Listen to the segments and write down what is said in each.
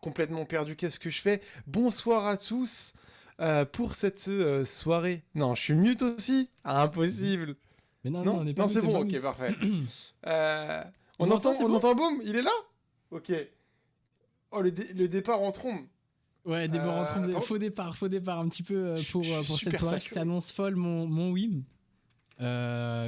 complètement perdu. Qu'est-ce que je fais? Bonsoir à tous pour cette soirée. Non, je suis mute aussi? Ah, Mhm. impossible. Mais non, non, Non? on n'est pas Non, c'est mute, on n'est bon, pas ok, mute. parfait. Euh, Tu m'entends, c'est on bon? entend boum? Il est là? Ok. Oh, le départ en trombe. Ouais, déborah en trompe, Par contre, faux départ un petit peu je suis pour cette super soirée qui saturé. s'annonce folle, mon Wim.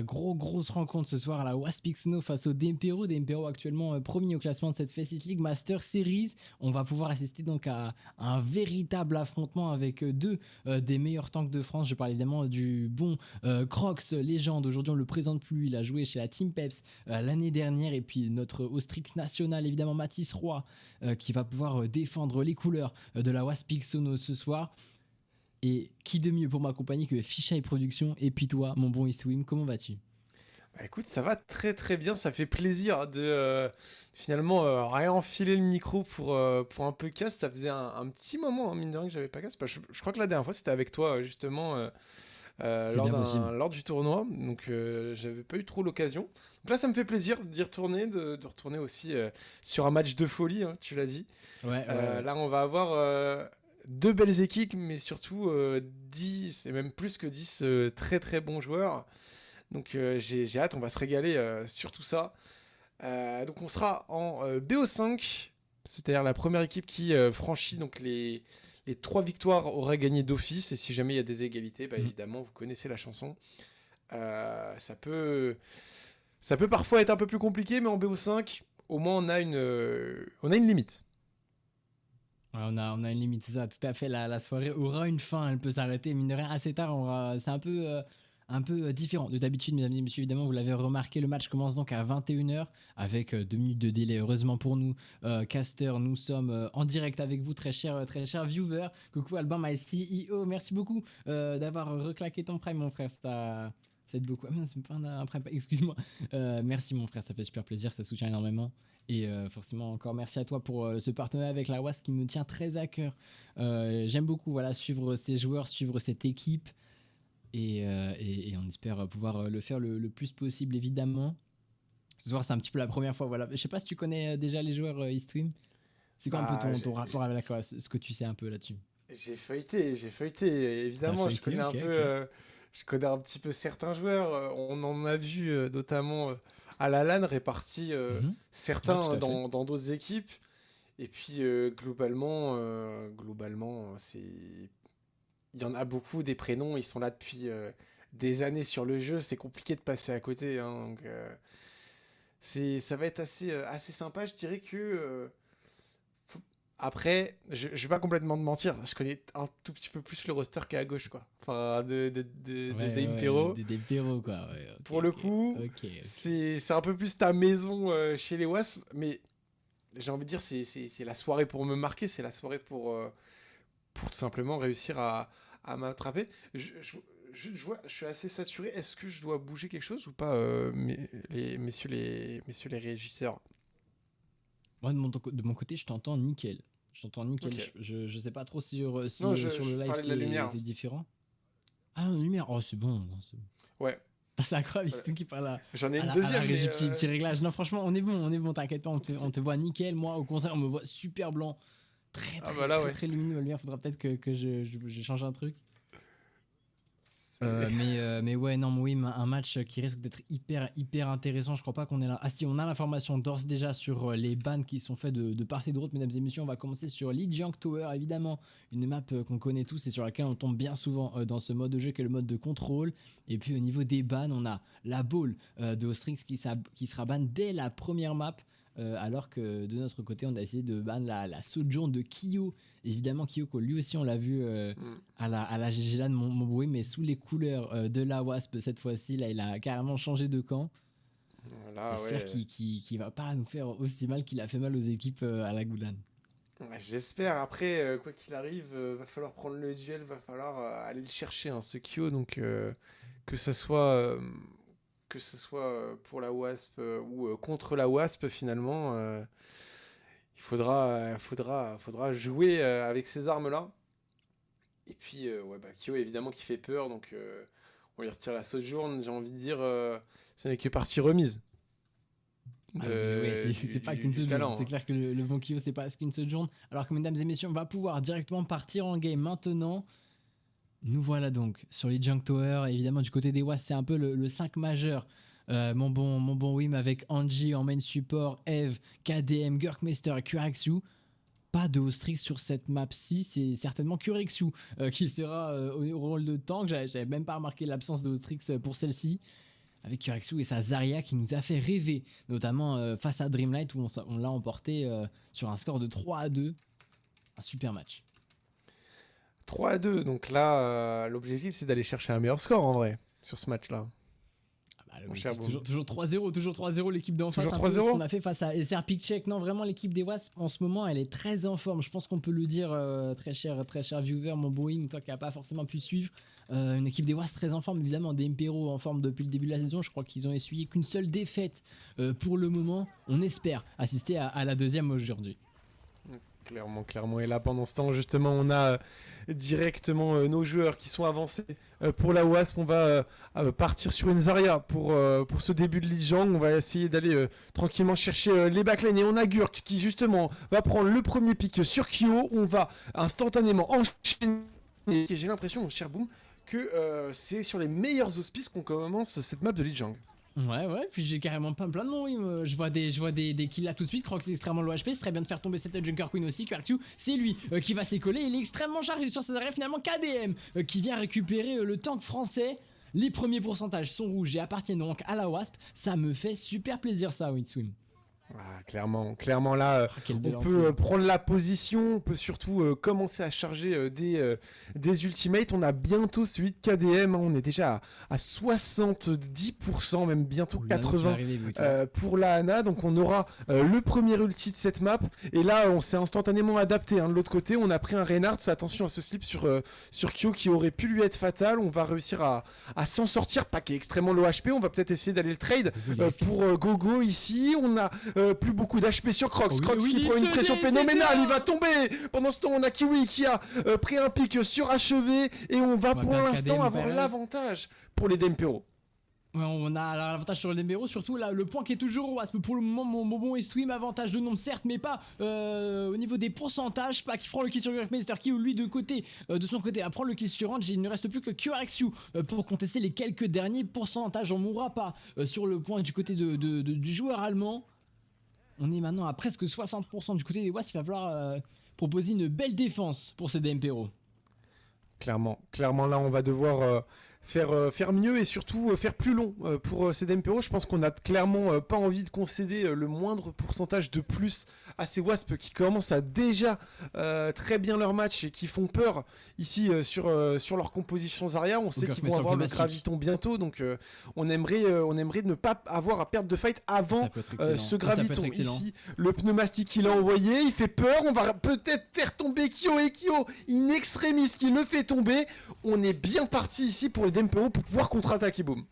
Grosse rencontre ce soir à la Waspix face au Dempero. Dempero actuellement premier au classement de cette Faceit League Master Series. On va pouvoir assister donc à un véritable affrontement avec deux des meilleurs tanks de France. Je parle évidemment du bon Crocs, légende. Aujourd'hui on le présente plus. Il a joué chez la Team Peps l'année dernière. Et puis notre Ostrix national évidemment Mathis Roy qui va pouvoir défendre les couleurs de la Waspix Sono ce soir. Et qui de mieux pour m'accompagner que Fisheye Productions. Et puis toi, mon bon Iswim, comment vas-tu? Bah, écoute, ça va très très bien. Ça fait plaisir de finalement réenfiler le micro pour un peu casse. Ça faisait un petit moment, hein, mine de rien, que j'avais pas casse. Bah, je crois que la dernière fois, c'était avec toi, justement, C'est bien possible. lors du tournoi. Donc, j'avais pas eu trop l'occasion. Donc là, ça me fait plaisir d'y retourner, de retourner aussi sur un match de folie, hein, tu l'as dit. Ouais. Là, on va avoir deux belles équipes, mais surtout 10, et même plus que 10 très très bons joueurs. Donc j'ai hâte, on va se régaler sur tout ça. Donc on sera en BO5, c'est-à-dire la première équipe qui franchit donc les 3 victoires aurait gagné d'office. Et si jamais il y a des égalités, bah Mm. évidemment, vous connaissez la chanson. Ça ça peut parfois être un peu plus compliqué, mais en BO5, au moins on a une limite. Ouais, on a une limite, c'est ça, tout à fait. La soirée aura une fin, elle peut s'arrêter, mine de rien, assez tard. C'est un peu différent de d'habitude, mesdames et messieurs. Évidemment, vous l'avez remarqué, le match commence donc à 21h avec 2 minutes de délai. Heureusement pour nous, Caster, nous sommes en direct avec vous, très cher viewer. Coucou Alban, my CEO, merci beaucoup d'avoir reclaqué ton prime, mon frère. Ça aide beaucoup. Ah, mince, c'est pas un prime, excuse-moi. Merci, mon frère, ça fait super plaisir, ça soutient énormément. Et forcément, encore merci à toi pour ce partenariat avec la WAS qui me tient très à cœur. J'aime beaucoup voilà, suivre ces joueurs, suivre cette équipe. Et on espère pouvoir le faire le plus possible, évidemment. Ce soir, c'est un petit peu la première fois. Voilà. Je sais pas si tu connais déjà les joueurs Eastwim. C'est quoi un peu Bah, ton rapport avec la WAS, ce que tu sais un peu là-dessus? j'ai feuilleté. T'as Évidemment, feuilleté, ok, ok. je connais un petit peu certains joueurs. On en a vu notamment à la LAN répartis Mhm. Ouais, tout certains à fait. dans d'autres équipes. Et puis globalement, il y en a beaucoup des prénoms. Ils sont là depuis des années sur le jeu. C'est compliqué de passer à côté, hein. Donc, ça va être assez sympa. Je dirais que faut- après, je vais pas complètement te mentir, je connais un tout petit peu plus le roster qu'à à gauche, quoi. Enfin, Ouais, d'Impero. des péros, quoi. Ouais, ok, Pour le ok. coup, Ok. c'est un peu plus ta maison chez les Wasps, mais j'ai envie de dire, c'est la soirée pour me marquer, c'est la soirée pour tout simplement réussir à m'attraper. Je suis assez saturé. Est-ce que je dois bouger quelque chose ou pas, messieurs les régisseurs? Moi, de mon côté, je t'entends nickel. Je t'entends nickel. Ok. Je sais pas trop si Non, sur le je live parlais de la lumière. c'est différent. Ah, la lumière. Oh, c'est bon. Non, c'est bon. Ouais. Ah, c'est incroyable, Voilà. c'est toi qui parle J'en ai une à la deuxième, mais régie, petit réglage. Non, franchement, on est bon, t'inquiète pas, ok. on te voit nickel. Moi, au contraire, on me voit super blanc. Ah bah là, ouais. Très lumineux. La lumière, faudra peut-être que je change un truc. C'est- Mais ouais, non, mais oui, un match qui risque d'être hyper intéressant. Je crois pas qu'on est là. Ah si, on a l'information d'ores et déjà sur les bans qui sont faits de part et d'autre, mesdames et messieurs. On va commencer sur Lijiang Tower, évidemment, une map qu'on connaît tous et sur laquelle on tombe bien souvent dans ce mode de jeu qui est le mode de contrôle. Et puis au niveau des bans, on a la ball de Ostrix qui sera ban dès la première map. Alors que de notre côté, on a essayé de ban la Sojourn de Kyo. Évidemment, Kyoko, lui aussi, on l'a vu Hmm. à la GGLAN, mon bruit, mais sous les couleurs de la Wasp cette fois-ci. Là, il a carrément changé de camp. Là, J'espère ouais. qu'il va pas nous faire aussi mal qu'il a fait mal aux équipes à la Goulan. Ouais, j'espère. Après, quoi qu'il arrive, va falloir prendre le duel, va falloir aller le chercher, hein, ce Kyo. Donc, que ce soit, euh, que ce soit pour la Wasp ou contre la Wasp, finalement, faudra jouer avec ces armes-là. Et puis, ouais, bah, Kyo, évidemment, qui fait peur. Donc, on lui retire la Sojourn. J'ai envie de dire, ce n'est que partie remise. Ouais, c'est pas qu'une seule journée. C'est clair que le bon Kyo, c'est pas qu'une seule journée. Alors que, mesdames et messieurs, on va pouvoir directement partir en game maintenant. Nous voilà donc sur les Junk Tower. Évidemment, du côté des WAS, c'est un peu le 5 majeur. Mon bon Wim avec Angie en main support, Eve, KDM, Gurkmeister et Kurexu. Pas de Ostrix sur cette map-ci, c'est certainement Kurexu qui sera au rôle de tank. J'avais même pas remarqué l'absence de Ostrix pour celle-ci. Avec Kurexu et sa Zarya qui nous a fait rêver, notamment face à Dreamlight où on l'a emporté sur un score de 3-2. Un super match. 3-2, donc là, l'objectif c'est d'aller chercher un meilleur score en vrai sur ce match-là. Toujours 3-0 l'équipe d'en face. Toujours un peu 3-0. ce qu'on a fait face à SR Check. Non, vraiment, l'équipe des Wasps en ce moment, elle est très en forme. Je pense qu'on peut le dire, très cher viewer, mon Boeing, toi qui n'as pas forcément pu suivre. Une équipe des Wasps très en forme, évidemment, des Impero en forme depuis le début de la saison. Je crois qu'ils ont essuyé qu'une seule défaite pour le moment. On espère assister à la deuxième aujourd'hui. Clairement. Et là, pendant ce temps, justement, on a directement nos joueurs qui sont avancés pour la WASP. On va partir sur une Zarya pour ce début de Lijiang. On va essayer d'aller tranquillement chercher les backlanes. Et on a Gurk qui, justement, va prendre le premier pick sur Kyo. On va instantanément enchaîner. Et j'ai l'impression, mon cher Boom, que c'est sur les meilleurs auspices qu'on commence cette map de Lijiang. Ouais, puis j'ai carrément plein de noms, oui. Je vois des kills là tout de suite. Croc, c'est extrêmement low HP. Ce serait bien de faire tomber cette Junker Queen aussi. QRQ, c'est lui qui va s'écoller. Il est extrêmement chargé sur ses arrêts. Finalement, KDM qui vient récupérer le tank français. Les premiers pourcentages sont rouges et appartiennent donc à la Wasp. Ça me fait super plaisir, ça, Winswim. Ah, clairement là, on peut prendre la position, on peut surtout commencer à charger des ultimates. On a bientôt celui de KDM, hein, on est déjà à 70%, même bientôt 80% pour la Ana. Donc on aura le premier ulti de cette map. Et là, on s'est instantanément adapté. Hein. De l'autre côté, on a pris un Reinhardt. Attention à ce slip sur Kyo qui aurait pu lui être fatal. On va réussir à s'en sortir. Pas qui est extrêmement low HP. On va peut-être essayer d'aller le trade pour Gogo ici. On a plus beaucoup d'HP sur Crocs. Crocs qui prend une pression phénoménale, il va tomber. Pendant ce temps, on a Kiwi qui a pris un pic sur achevé et on va pour l'instant avoir l'avantage pour les Dempero. Ouais, on a l'avantage sur le Dembero, surtout là, le point qui est toujours au Wasp. Pour le moment, mon bon Swim, avantage de nombre certes, mais pas au niveau des pourcentages. Pas qui prend le kill sur Gurkmeister, qui ou lui de son côté apprend le kill sur Range. Il ne reste plus que QRXU pour contester les quelques derniers pourcentages. On mourra pas sur le point du côté du joueur allemand. On est maintenant à presque 60% du côté des Wasp. Il va falloir proposer une belle défense pour ces Dempero. Clairement là, on va devoir faire mieux et surtout faire plus long pour ces Dempero. Je pense qu'on n'a clairement pas envie de concéder le moindre pourcentage de plus à ces Wasps qui commencent à déjà très bien leur match et qui font peur ici sur leur composition Zarya. On sait qu'ils vont avoir le graviton bientôt, donc on aimerait ne pas avoir à perdre de fight avant ce graviton. Ici, le pneumatique qu'il a envoyé, il fait peur. On va peut-être faire tomber Kyo et Kyo in extremis qui le fait tomber. On est bien parti ici pour les Dempero pour pouvoir contre-attaquer. Boom.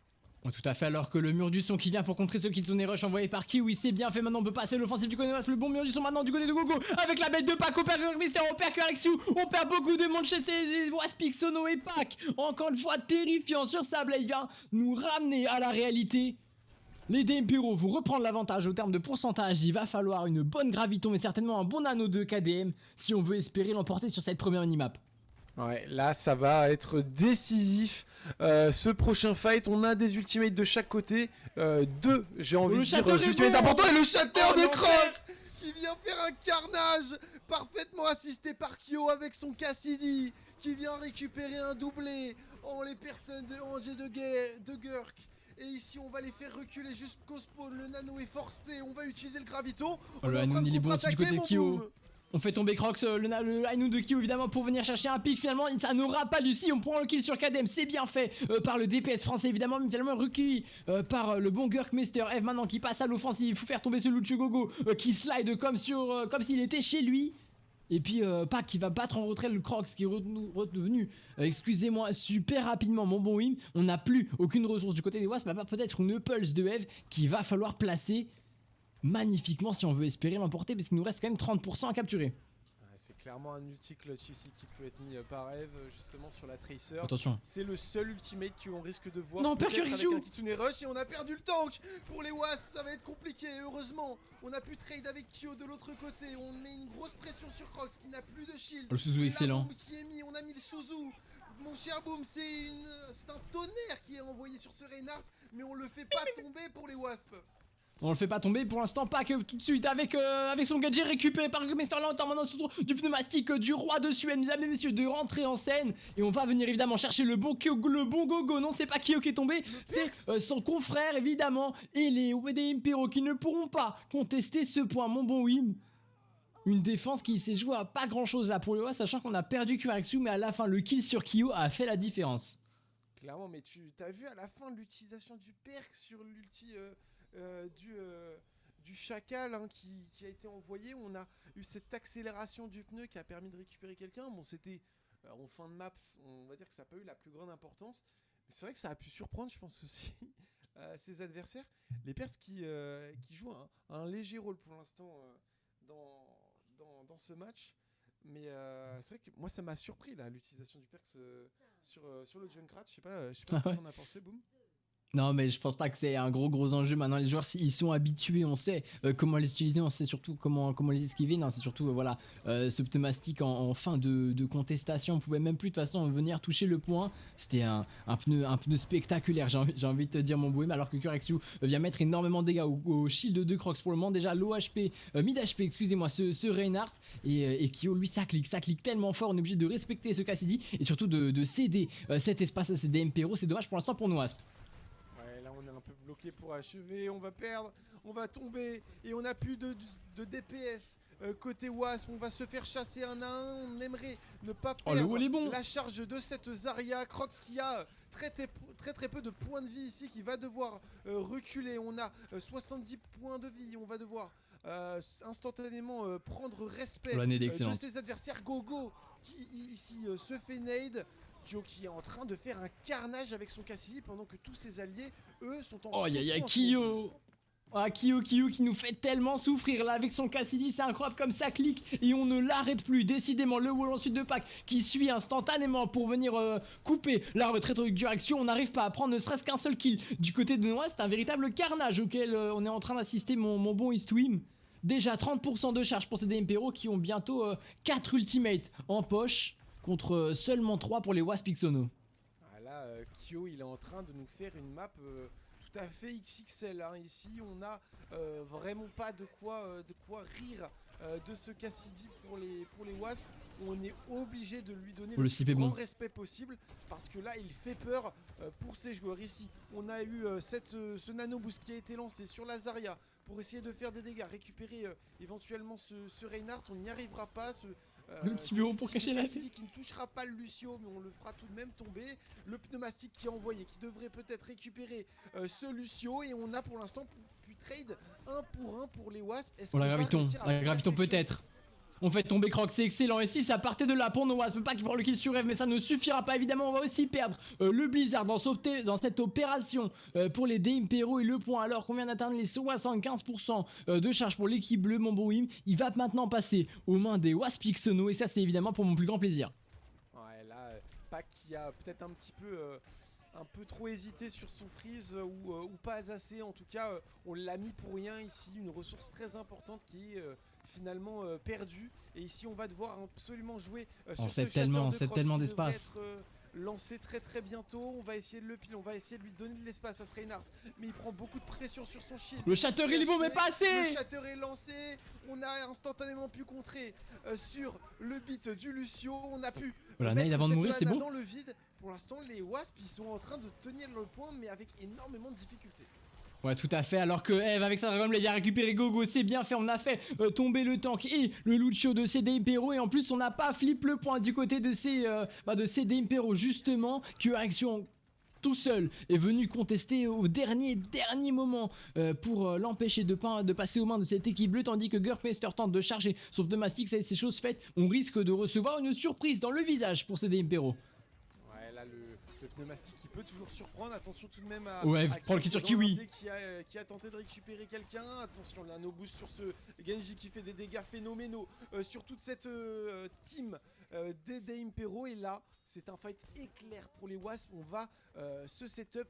Oh, tout à fait, alors que le mur du son qui vient pour contrer ce Kitsune Rush envoyé par Kiwi, c'est bien fait. Maintenant on peut passer l'offensive du côté de le bon mur du son maintenant du côté de Gogo avec la bête de Pac. On perd Gurkmeister, on perd QRXU, on perd beaucoup de monde chez ces Waspix, Sono et Pac. Encore une fois terrifiant sur Sable, il vient nous ramener à la réalité. Les Dempero vont reprendre l'avantage au terme de pourcentage. Il va falloir une bonne graviton mais certainement un bon anneau de KDM si on veut espérer l'emporter sur cette première minimap. Ouais, là ça va être décisif ce prochain fight. On a des ultimates de chaque côté. Deux, j'ai envie de dire, ultimates importants. Et le shatter de Crocs qui vient faire un carnage, parfaitement assisté par Kyo avec son Cassidy qui vient récupérer un doublé. Oh, les personnes de Angers de Gurk. Et ici on va les faire reculer jusqu'au spawn. Le nano est forcé, on va utiliser le gravito. Le Hanoun il est bon aussi du côté de Kyo. On fait tomber Crocs, le Hanoun de Kyo évidemment pour venir chercher un pic. Finalement ça n'aura pas Lucie, on prend le kill sur KDM. C'est bien fait par le DPS français évidemment, mais finalement recueilli par le bon Gurkmeister. Eve maintenant qui passe à l'offensive, il faut faire tomber ce Lucho Gogo qui slide comme s'il était chez lui. Et puis Pac qui va battre en retrait le Crocs qui est redevenu, excusez-moi, super rapidement mon bon Wim. On n'a plus aucune ressource du côté des Wasps, peut-être une pulse de Eve qu'il va falloir placer magnifiquement si on veut espérer l'emporter parce qu'il nous reste quand même 30% à capturer. Clairement un ulti clutch ici qui peut être mis par Eve justement sur la Tracer. Attention. C'est le seul ultimate qu'on risque de voir. Non, peut-être Percurixu avec un Kitsune Rush et on a perdu le tank. Pour les Wasps, ça va être compliqué. Heureusement, on a pu trade avec Kyo de l'autre côté. On met une grosse pression sur Crocs qui n'a plus de shield. Le Suzu excellent. Bombe qui est mis, on a mis le Suzu. Mon cher Boom, c'est un tonnerre qui est envoyé sur ce Reinhardt, mais on le fait pas tomber pour les Wasps. On le fait pas tomber pour l'instant, pas que tout de suite avec son gadget récupéré par Mesterland en maintenant du pneumatique du roi de Suède, mesdames et messieurs, de rentrer en scène. Et on va venir évidemment chercher le bon Gogo. Non, c'est pas Kyo qui est tombé, c'est son confrère évidemment. Et les Impero qui ne pourront pas contester ce point, mon bon Wim. Une défense qui s'est jouée à pas grand chose là pour le roi, sachant qu'on a perdu Kuraxu, mais à la fin, le kill sur Kyo a fait la différence. Clairement, mais tu as vu à la fin l'utilisation du perk sur l'ulti du chacal hein, qui a été envoyé. On a eu cette accélération du pneu qui a permis de récupérer quelqu'un. Bon, c'était en fin de map, on va dire que ça n'a pas eu la plus grande importance. Mais c'est vrai que ça a pu surprendre, je pense aussi, ses adversaires. Les Perses qui jouent un léger rôle pour l'instant dans ce match. Mais c'est vrai que moi ça m'a surpris là l'utilisation du Perks sur le Junkrat. Je sais pas ce que t'en as pensé, Boom. Non, mais je pense pas que c'est un gros enjeu. Maintenant, les joueurs, ils sont habitués, on sait comment les utiliser, on sait surtout comment les esquiver. Non, c'est surtout, voilà, ce pneumatique en fin de contestation. On pouvait même plus, de toute façon, venir toucher le point. C'était un pneu spectaculaire, j'ai envie de te dire, mon Bohem. Alors que Kuraxu vient mettre énormément de dégâts au shield de Crocs pour le moment. Déjà, low HP, mid HP, excusez-moi, ce Reinhardt. Et Kyo, lui, ça clique tellement fort. On est obligé de respecter ce Cassidy et surtout de céder cet espace à ces Impero. C'est dommage pour l'instant pour nous, Asp. On est un peu bloqué pour achever, on va perdre, on va tomber et on n'a plus de DPS côté Wasp, on va se faire chasser un à un, on aimerait ne pas perdre la charge de cette Zarya. Crocs qui a très peu de points de vie ici, qui va devoir reculer. On a 70 points de vie, on va devoir instantanément prendre respect de ses adversaires. Gogo qui ici se fait nade. Kyo qui est en train de faire un carnage avec son Cassidy pendant que tous ses alliés, eux, sont en Kyo. Ah, Kyo qui nous fait tellement souffrir là avec son Cassidy, c'est incroyable comme ça clique et on ne l'arrête plus. Décidément, le wall ensuite de pack qui suit instantanément pour venir couper la retraite de direction. On n'arrive pas à prendre ne serait-ce qu'un seul kill du côté de Noah. C'est un véritable carnage auquel on est en train d'assister, mon bon Eastwim. Déjà 30% de charge pour ces Impero qui ont bientôt 4 ultimates en poche. Contre seulement 3 pour les Wasp Ixono. Ah là, Kyo il est en train de nous faire une map tout à fait XXL. Hein. Ici, on n'a vraiment pas de quoi rire de ce Cassidy pour les Wasp. On est obligé de lui donner le plus grand respect possible parce que là, il fait peur pour ses joueurs. Ici, on a eu ce nano boost qui a été lancé sur la Zarya pour essayer de faire des dégâts, récupérer éventuellement ce Reinhardt. On n'y arrivera pas. Le petit bureau pour cacher la tête qui ne touchera pas le Lucio, mais on le fera tout de même tomber. Le pneumatique qui est envoyé, qui devrait peut-être récupérer ce Lucio. Et on a pour l'instant pu trade 1 pour les Wasps. La graviton peut-être. On fait tomber Croc, c'est excellent. Et si ça partait de là pour nos Wasps, pas qu'il prend le kill sur Eve, mais ça ne suffira pas. Évidemment, on va aussi perdre le Blizzard dans cette opération pour les Impero et le point. Alors qu'on vient d'atteindre les 75% de charge pour l'équipe bleue, mon bon Wim, il va maintenant passer aux mains des Wasp Ixono. Et ça, c'est évidemment pour mon plus grand plaisir. Ouais, là, Pac qui a peut-être un petit peu. Un peu trop hésité sur son freeze ou pas assez. En tout cas, on l'a mis pour rien ici. Une ressource très importante qui est finalement perdue. Et ici, on va devoir absolument jouer sur ce tellement d'espace. Lancé très bientôt. On va essayer de le pile, on va essayer de lui donner de l'espace à ce Reinhardt. Mais il prend beaucoup de pression sur son shield. Le Shatter il est beau, mais pas assez. Le Shatter est lancé. On a instantanément pu contrer sur le beat du Lucio. On a pu mettre avant de mourir, c'est bon. Dans le vide. Pour l'instant, les Wasps ils sont en train de tenir le point, mais avec énormément de difficultés. Ouais, tout à fait. Alors que Eve avec sa Dragon Blade a récupéré Gogo, c'est bien fait. On a fait tomber le tank et le Lucio de CD Impero. Et en plus, on n'a pas flip le point du côté de CD Impero, justement. Kuraxu tout seul est venu contester au dernier moment pour l'empêcher de passer aux mains de cette équipe bleue, tandis que Gurkmeister tente de charger son pneumatique. Ça, c'est chose faite. On risque de recevoir une surprise dans le visage pour CD Impero. Ouais, là Ce pneumatique qui peut toujours surprendre. Attention tout de même à, Ouais, à prends le kill sur dans Kiwi. l'indé qui a tenté de récupérer quelqu'un. Attention, là, no boost sur ce Genji qui fait des dégâts phénoménaux sur toute cette team des Impero. Et là, c'est un fight éclair pour les Wasps. On va se setup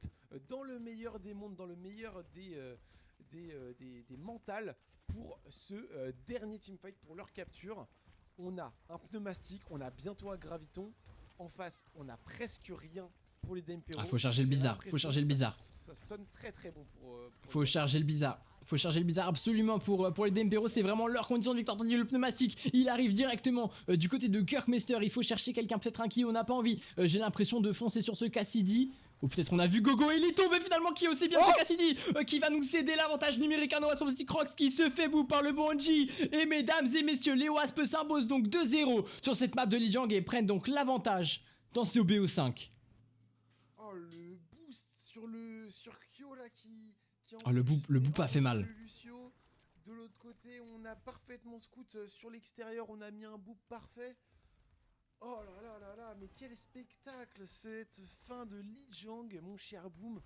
dans le meilleur des mondes, dans le meilleur des mentales pour ce dernier teamfight, pour leur capture. On a un pneumatique, on a bientôt un graviton. En face, on a presque rien pour les Daimpero. Ah, faut charger le bizarre, faut charger le bizarre. Ça sonne très très bon pour Faut charger le bizarre. Faut charger le bizarre absolument pour les Daimpero. C'est vraiment leur condition de victoire. Tandis que le pneumatique, il arrive directement du côté de Kirkmeister. Il faut chercher quelqu'un, peut-être un Kyo. On n'a pas envie. J'ai l'impression de foncer sur ce Cassidy. Ou peut-être on a vu Gogo et Lito, mais finalement qui est aussi bien ce Cassidy qui va nous céder l'avantage numérique à Noah sur aussi Crocs qui se fait bout par le Bonji. Et mesdames et messieurs, les Wasps s'imposent donc 2-0 sur cette map de Lijiang et prennent donc l'avantage dans ce BO5. Oh, le boost sur Kyo là qui Ah, le boop a fait mal. Lucio. De l'autre côté, on a parfaitement scout sur l'extérieur, on a mis un boop parfait. Oh là là là là, mais quel spectacle cette fin de Lijiang, mon cher Boom.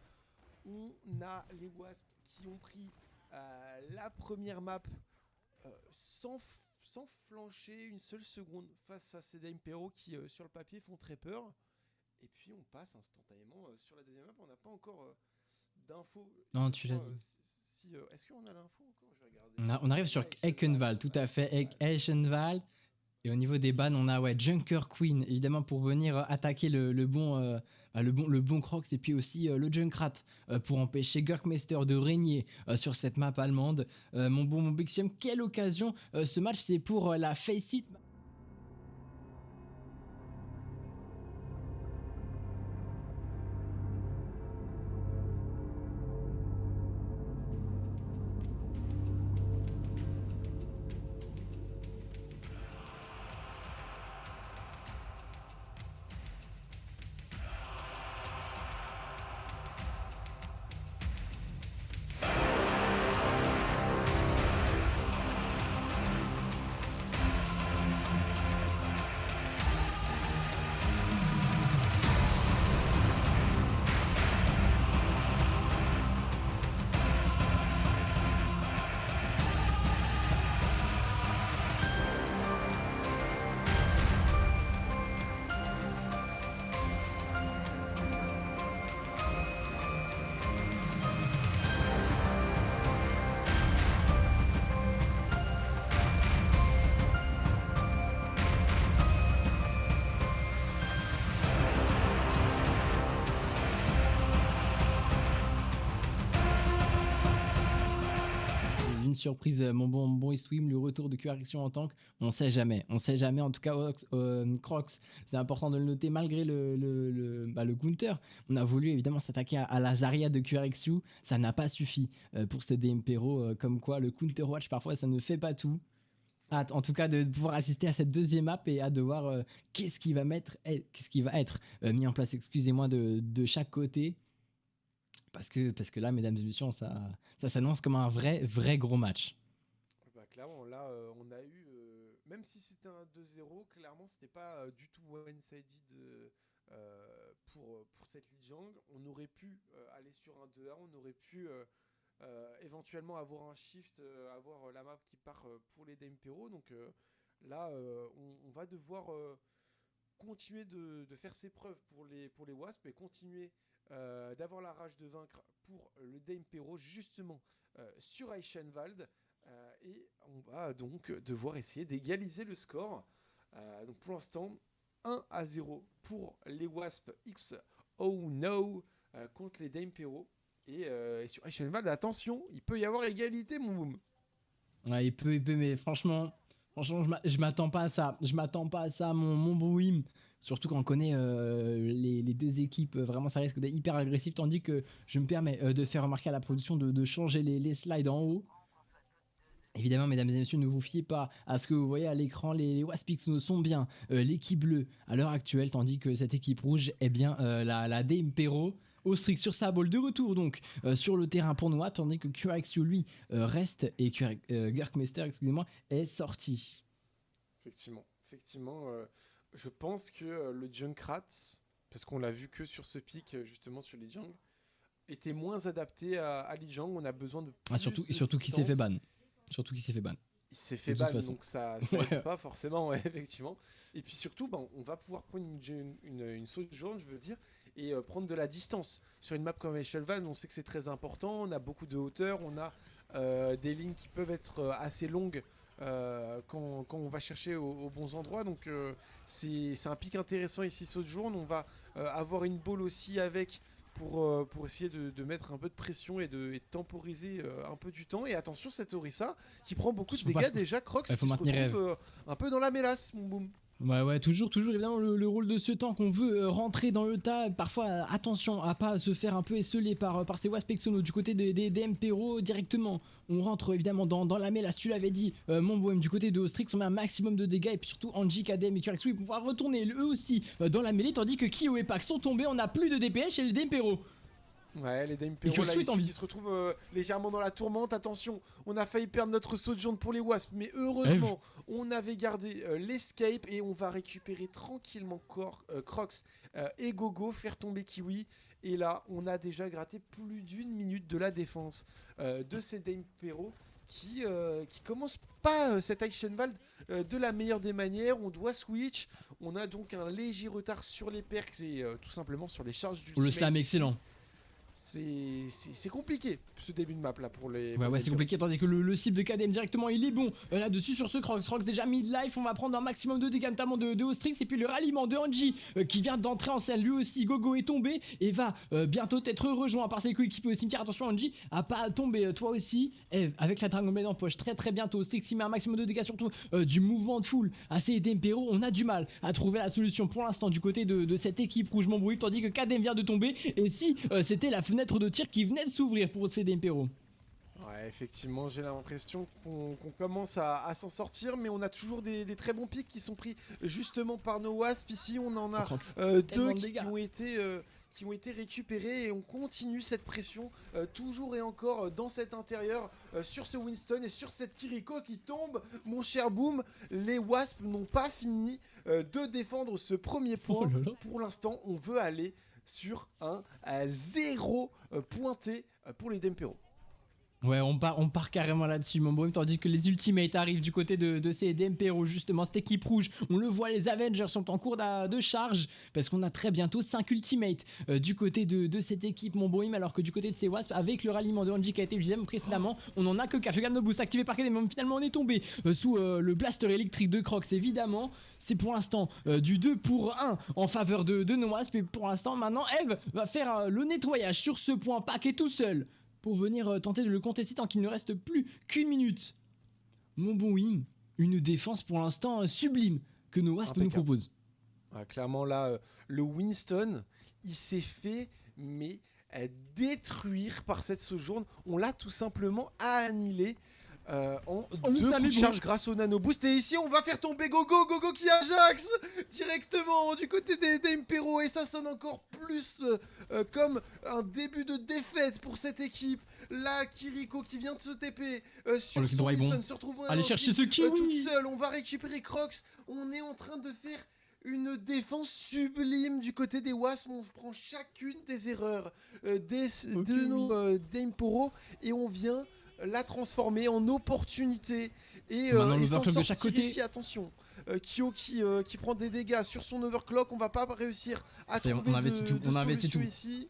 On a les Wasps qui ont pris la première map sans flancher une seule seconde face à ces Daimpero qui sur le papier font très peur. Et puis on passe instantanément sur la deuxième map, on n'a pas encore d'infos. Non, tu l'as dit. Est-ce qu'on a l'info encore? Je vais regarder. On arrive sur Eichenwald, tout à fait, Eichenwald. Et au niveau des bans, on a Junker Queen, évidemment, pour venir attaquer le bon Crocs, et puis aussi le Junkrat pour empêcher Gurkmeister de régner sur cette map allemande. Mon Bixium, quelle occasion ce match, c'est pour la Face It. Surprise, mon bon Swim, le retour de QRaction en tank, on sait jamais en tout cas Crocs, c'est important de le noter malgré le Gunther. On a voulu évidemment s'attaquer à la Zarya de QRaction, ça n'a pas suffi pour ces Daimpero, comme quoi le Counter Watch parfois ça ne fait pas tout. Hâte en tout cas de pouvoir assister à cette deuxième map et hâte de voir qu'est-ce qui va être mis en place, excusez-moi, de chaque côté. Parce que là, mesdames et messieurs, ça s'annonce comme un vrai gros match. Bah, clairement, là, on a eu... même si c'était un 2-0, clairement, c'était pas du tout one-sided pour cette Lijiang. On aurait pu aller sur un 2-1, on aurait pu éventuellement avoir un shift, avoir la map qui part pour les Daimpero. Donc là, on va devoir continuer de faire ses preuves pour les Wasps et continuer d'avoir la rage de vaincre pour le Daimpero justement sur Eichenwald et on va donc devoir essayer d'égaliser le score. Donc pour l'instant 1-0 pour les Wasps X Oh No contre les Daimpero et sur Eichenwald, attention, il peut y avoir égalité mon boom. Ouais, il peut, mais franchement je m'attends pas à ça, mon Boom. Surtout quand on connaît les deux équipes, vraiment ça risque d'être hyper agressif. Tandis que je me permets de faire remarquer à la production de changer les slides en haut. Évidemment, mesdames et messieurs, ne vous fiez pas à ce que vous voyez à l'écran. Les Waspix sont bien l'équipe bleue à l'heure actuelle, tandis que cette équipe rouge est bien la Daimpero. Ostrix sur sa balle de retour donc sur le terrain pour Noah, tandis que QRaxU lui reste et Gurkmeister, excusez-moi, est sorti. Effectivement, je pense que le Junkrat parce qu'on l'a vu que sur ce pic, justement sur les jungles, était moins adapté à Lijiang. On a besoin de plus Surtout, de surtout qu'il s'est fait distance. ban. Surtout qu'il s'est fait ban. Il s'est fait De toute ban, façon. donc ça aide Ouais. pas forcément, ouais, effectivement. Et puis surtout, ben, on va pouvoir prendre une sojourn, je veux dire, et prendre de la distance. Sur une map comme Echelvan, on sait que c'est très important, on a beaucoup de hauteur, on a des lignes qui peuvent être assez longues quand on va chercher aux bons endroits. Donc c'est un pic intéressant ici, Sojourn. On va avoir une ball aussi avec pour essayer de mettre un peu de pression et de temporiser un peu du temps. Et attention, cette Orisa qui prend beaucoup de Faut pas- dégâts déjà, Crocs faut qui se maintenir retrouve Eve. un peu dans la mélasse, mon boom. Ouais, toujours évidemment le rôle de ce tank. On veut rentrer dans le tas. Parfois, attention à pas se faire un peu esseler par ces Wasp Exono du côté des MPRO directement. On rentre évidemment dans la mélasse, tu l'avais dit. Mon bohème du côté de Ostrix, on met un maximum de dégâts. Et puis surtout, Angie, KDM et QRX vont pouvoir retourner eux aussi dans la mêlée. Tandis que Kyo et Pac sont tombés. On n'a plus de DPS chez les DMPRO. Ouais, les Dame Et Perro là Kurtzweet en ici vie. qui se retrouvent légèrement dans la tourmente. Attention, on a failli perdre notre Sojourn pour les Wasps, mais Eve. heureusement, on avait gardé l'escape et on va récupérer tranquillement Crocs et Gogo, faire tomber Kiwi. Et là, on a déjà gratté plus d'une minute de la défense de ces Dame Perro qui commence pas cette Eichenwald de la meilleure des manières. On doit switch. On a donc un léger retard sur les perks et tout simplement sur les charges Le d'ultimate. slam excellent. C'est compliqué ce début de map là pour les. Ouais, c'est compliqué. Tandis que le cible de KDM directement, il est bon là-dessus sur ce Crocs. Crocs déjà mid-life. On va prendre un maximum de dégâts, notamment de Ostrix. Et puis le ralliement de Angie qui vient d'entrer en scène. Lui aussi, Gogo est tombé et va bientôt être rejoint par ses coéquipiers au cimetière. Attention, Angie à pas tomber. Toi aussi, Eve, avec la Dragon Blade en poche, très bientôt. Ostrix il met un maximum de dégâts, surtout du mouvement de foule. Assez d'Empero, on a du mal à trouver la solution pour l'instant du côté de cette équipe rouge Montbrouille. Tandis que KDM vient de tomber. Et si c'était la fenêtre de tir qui venait de s'ouvrir pour ces Empero. Ouais, effectivement, j'ai l'impression qu'on commence à s'en sortir, mais on a toujours des très bons pics qui sont pris justement par nos Wasps. Ici, on en a Crocs, deux tellement de qui dégâts. ont été récupérés et on continue cette pression toujours et encore dans cet intérieur sur ce Winston et sur cette Kiriko qui tombe. Mon cher Boom, les Wasps n'ont pas fini de défendre ce premier point. Oh là là. Pour l'instant, on veut aller sur un 0 pointé pour les Dempero. Ouais, on part carrément là-dessus, mon bohème, tandis que les ultimates arrivent du côté de ces DMPRO, justement, cette équipe rouge. On le voit, les Avengers sont en cours de charge, parce qu'on a très bientôt 5 ultimates du côté de cette équipe, mon bohème, alors que du côté de ces Wasps, avec le ralliement de Angie qui a été utilisé précédemment, on en a que 4. Regarde nos boosts activés par KDM, finalement on est tombé sous le blaster électrique de Crocs, évidemment. C'est pour l'instant du 2 pour 1 en faveur de nos Wasps, et pour l'instant, maintenant, Eve va faire le nettoyage sur ce point, paquet tout seul, pour venir tenter de le contester tant qu'il ne reste plus qu'une minute. Mon bon Wim, une défense pour l'instant sublime que nos Wasps nous Impeccable. proposent. Ah, clairement là, le Winston, il s'est fait mais détruire par cette sojourn. On l'a tout simplement annihilé en le deux slam coups est de bon. charge grâce au nano boost. Et ici, on va faire tomber Gogo qui Ajax directement du côté des Impero. Et ça sonne encore plus comme un début de défaite pour cette équipe. Là, Kiriko qui vient de se TP sur le son droit est bon. Winston, se retrouve Allez chercher ce kiwi. toute seule. On va récupérer Crocs. On est en train de faire une défense sublime du côté des Wasps. On prend chacune des erreurs de nos Demporo et on vient la transformer en opportunité et Maintenant, s'en l'overclock de sortir chaque côté. ici. Attention, Kyo qui prend des dégâts sur son overclock. On va pas réussir à Ça y est, trouver on investit tout, de on investit solution tout. ici.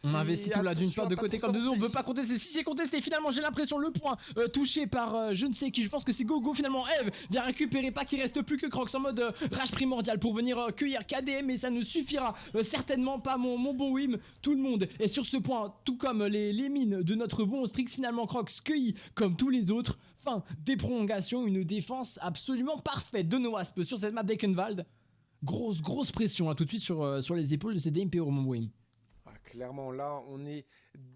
On investit tout là d'une Attention part à de pas côté trop comme de deux. On sortir veut pas ici. contester. Si c'est contesté, finalement j'ai l'impression le point touché par je ne sais qui. Je pense que c'est Gogo finalement. Eve vient récupérer, pas qu'il reste plus que Crocs en mode rage primordial pour venir cueillir KDM, mais ça ne suffira certainement pas, mon bon Wim. Tout le monde est sur ce point, tout comme les mines de notre bon Strix. Finalement Crocs cueilli comme tous les autres. Fin des prolongations, une défense absolument parfaite de nos Wasps sur cette map d'Ekenwald. Grosse pression là tout de suite sur les épaules de ces DMPO, mon Wim. Ah, clairement, là, on est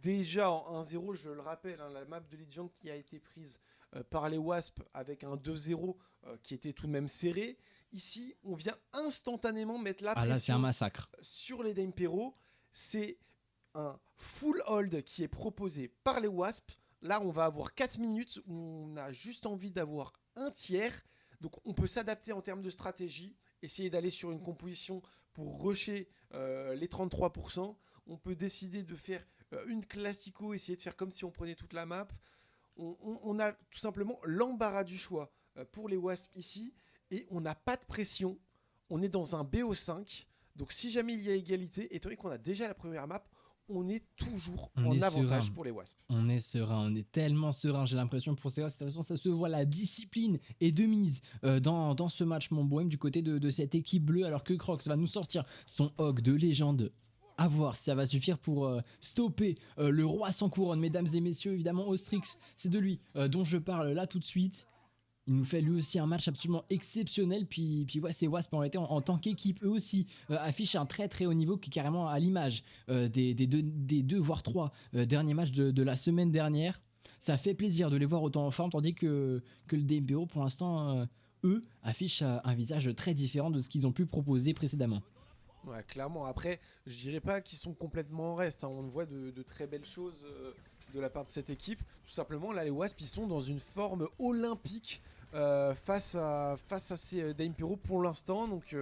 déjà en 1-0. Je le rappelle, hein, la map de Lijiang qui a été prise par les Wasps avec un 2-0 qui était tout de même serré. Ici, on vient instantanément mettre la Ah là c'est un pression massacre. sur les Dempero. C'est un full hold qui est proposé par les Wasps. Là, on va avoir 4 minutes où on a juste envie d'avoir un tiers. Donc, on peut s'adapter en termes de stratégie essayer d'aller sur une composition pour rusher les 33%. On peut décider de faire une classico, essayer de faire comme si on prenait toute la map. On a tout simplement l'embarras du choix pour les Wasps ici et on n'a pas de pression. On est dans un BO5. Donc si jamais il y a égalité, étant donné qu'on a déjà la première map, on est toujours On en est avantage serein. pour les Wasps. On est serein, on est tellement serein, j'ai l'impression pour ces Wasps. De toute façon, ça se voit, la discipline est de mise dans ce match, mon bohème, du côté de cette équipe bleue, alors que Crocs va nous sortir son hog de légende. À voir si ça va suffire pour stopper le roi sans couronne, mesdames et messieurs. Évidemment, Ostrix, c'est de lui dont je parle là tout de suite. Il nous fait lui aussi un match absolument exceptionnel. Puis ouais, ces Wasps en réalité, en tant qu'équipe, eux aussi affichent un très très haut niveau qui est carrément à l'image des deux voire trois derniers matchs de la semaine dernière. Ça fait plaisir de les voir autant en forme, tandis que le DMPO pour l'instant, eux, affichent un visage très différent de ce qu'ils ont pu proposer précédemment. Ouais, clairement. Après, je dirais pas qu'ils sont complètement en reste, hein. On voit de très belles choses de la part de cette équipe. Tout simplement, là, les Wasps, ils sont dans une forme olympique face à ces Daimpero pour l'instant. Donc, Ça,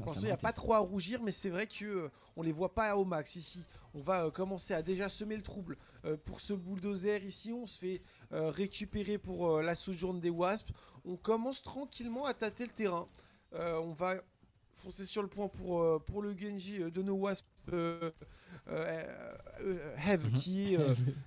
pour ça l'instant, il n'y a raté. pas trop à rougir, mais c'est vrai que on les voit pas au max ici. On va commencer à déjà semer le trouble pour ce bulldozer ici. On se fait récupérer pour la sojourne des Wasps. On commence tranquillement à tâter le terrain. On va foncer sur le point pour le Genji de nos Wasps Hev Mhm.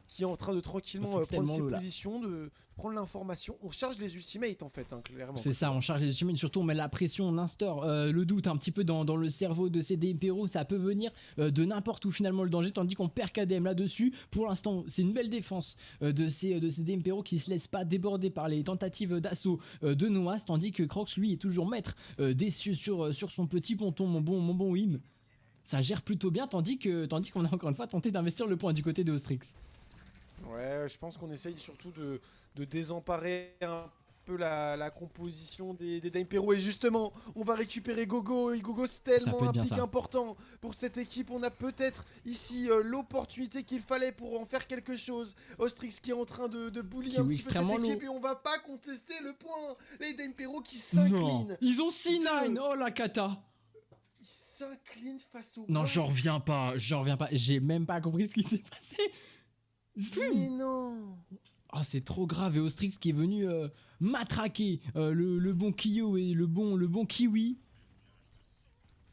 qui est en train de tranquillement Ostrix prendre tellement ses low là. positions, de prendre l'information. On charge les ultimates en fait, hein, clairement. C'est Côté ça, on Wasp. charge les humains, surtout on met la pression, on instaure le doute un petit peu dans le cerveau de ces DMPRO, ça peut venir de n'importe où finalement le danger, tandis qu'on perd KDM là-dessus. Pour l'instant, c'est une belle défense de ces DMPRO qui se laissent pas déborder par les tentatives d'assaut de Noas, tandis que Crocs, lui, est toujours maître des cieux sur son petit ponton, mon bon Wim. Ça gère plutôt bien, tandis qu'on a encore une fois tenté d'investir le point du côté de Ostrix. Ouais, je pense qu'on essaye surtout de désemparer un peu la composition des Daimpero. Et justement, on va récupérer Gogo. Et Gogo, c'est Ça peut tellement être un bien pic ça. important pour cette équipe. On a peut-être ici l'opportunité qu'il fallait pour en faire quelque chose. Ostrix qui est en train de bully un Kiwi petit peu cette extrêmement low. équipe. Et on va pas contester le point. Les Daimpero qui Non, s'inclinent. ils ont C9, Deux. oh la cata. Ils s'inclinent face aux Non, Wasps. j'en reviens pas. J'ai même pas compris ce qui s'est passé. Mais non. Ah, c'est trop grave. Et Ostrix qui est venu matraquer le bon Kyo et le bon Kiwi.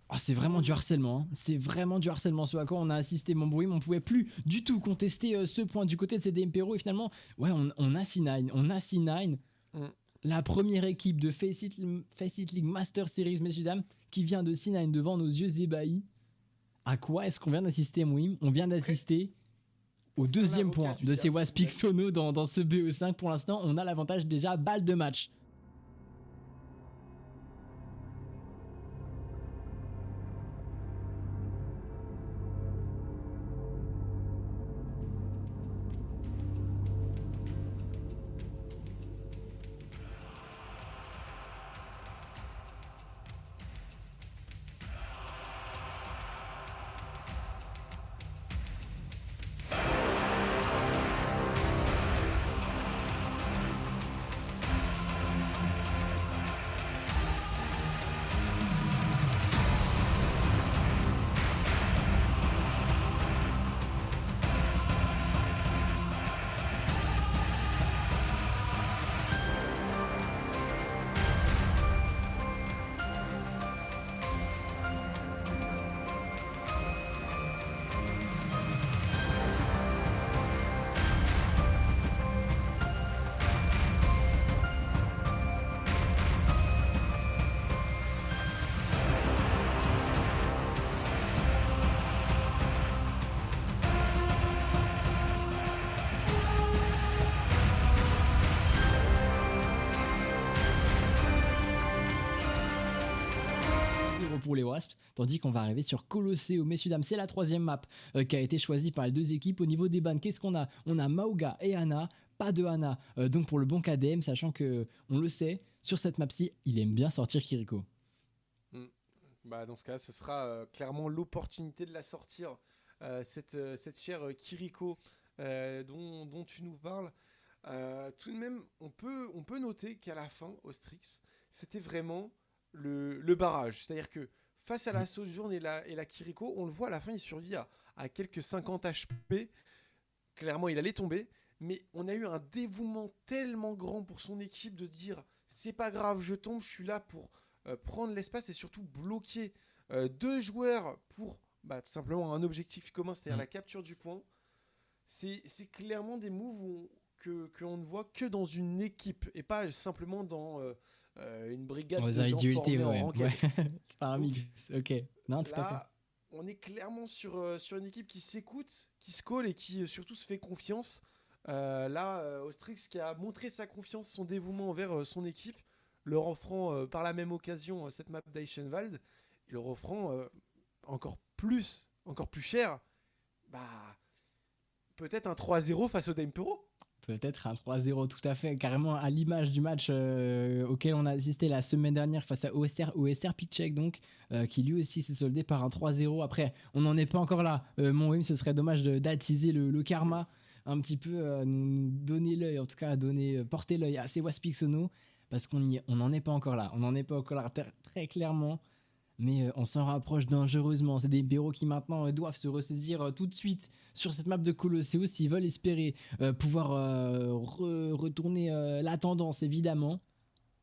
Ah, c'est vraiment du harcèlement. Hein. C'est vraiment du harcèlement. Ce à quoi on a assisté, mon bruit. On pouvait plus du tout contester ce point du côté de ces DMPRO. Et finalement, ouais, on a C9. On a C9. Mm. La première équipe de Face It League Master Series, messieurs dames, qui vient de C9 devant nos yeux ébahis. À quoi est-ce qu'on vient d'assister, Mouim? On vient d'assister au deuxième avocat point du de ces diable, Waspix ouais. Sono dans ce BE5. Pour l'instant, on a l'avantage déjà balle de match. Pour les Wasps, tandis qu'on va arriver sur Colosseo. Messieurs, dames, c'est la troisième map qui a été choisie par les deux équipes. Au niveau des bans, qu'est-ce qu'on a? On a Mauga et Ana, pas de Ana, donc pour le bon KDM, sachant que, on le sait, sur cette map-ci, il aime bien sortir Kiriko. Mm. Bah, dans ce cas, ce sera clairement l'opportunité de la sortir, cette chère Kiriko dont tu nous parles. Tout de même, on peut noter qu'à la fin, Ostrix, c'était vraiment le barrage. C'est-à-dire que face à Mm. la Sojourn et la Kiriko, on le voit à la fin, il survit à quelques 50 HP. Clairement, il allait tomber. Mais on a eu un dévouement tellement grand pour son équipe de se dire c'est pas grave, je tombe, je suis là pour prendre l'espace et surtout bloquer deux joueurs pour tout simplement un objectif commun, c'est-à-dire Mm. la capture du point. C'est clairement des moves que l'on ne voit que dans une équipe et pas simplement dans une brigade Les de gens individualités, formés en ouais. Ouais. ranked. C'est pas un Donc mix. Ok. Non, tout à fait. là, on est clairement sur une équipe qui s'écoute, qui se colle et qui surtout se fait confiance. Ostrix qui a montré sa confiance, son dévouement envers son équipe, leur offrant par la même occasion cette map d'Eichenwald, et leur offrant encore plus cher, bah, peut-être un 3-0 face au Dempero. Peut-être un 3-0 tout à fait, carrément à l'image du match auquel on a assisté la semaine dernière face à OSR Pitchek, donc, qui lui aussi s'est soldé par un 3-0. Après, on n'en est pas encore là. Mon Wim, ce serait dommage d'attiser le karma, un petit peu nous donner l'œil, en tout cas porter l'œil à ces Waspixono, parce on n'en est pas encore là. On n'en est pas encore là très clairement. Mais on s'en rapproche dangereusement. C'est des héros qui maintenant doivent se ressaisir tout de suite sur cette map de Colosseo s'ils veulent espérer pouvoir retourner la tendance, évidemment.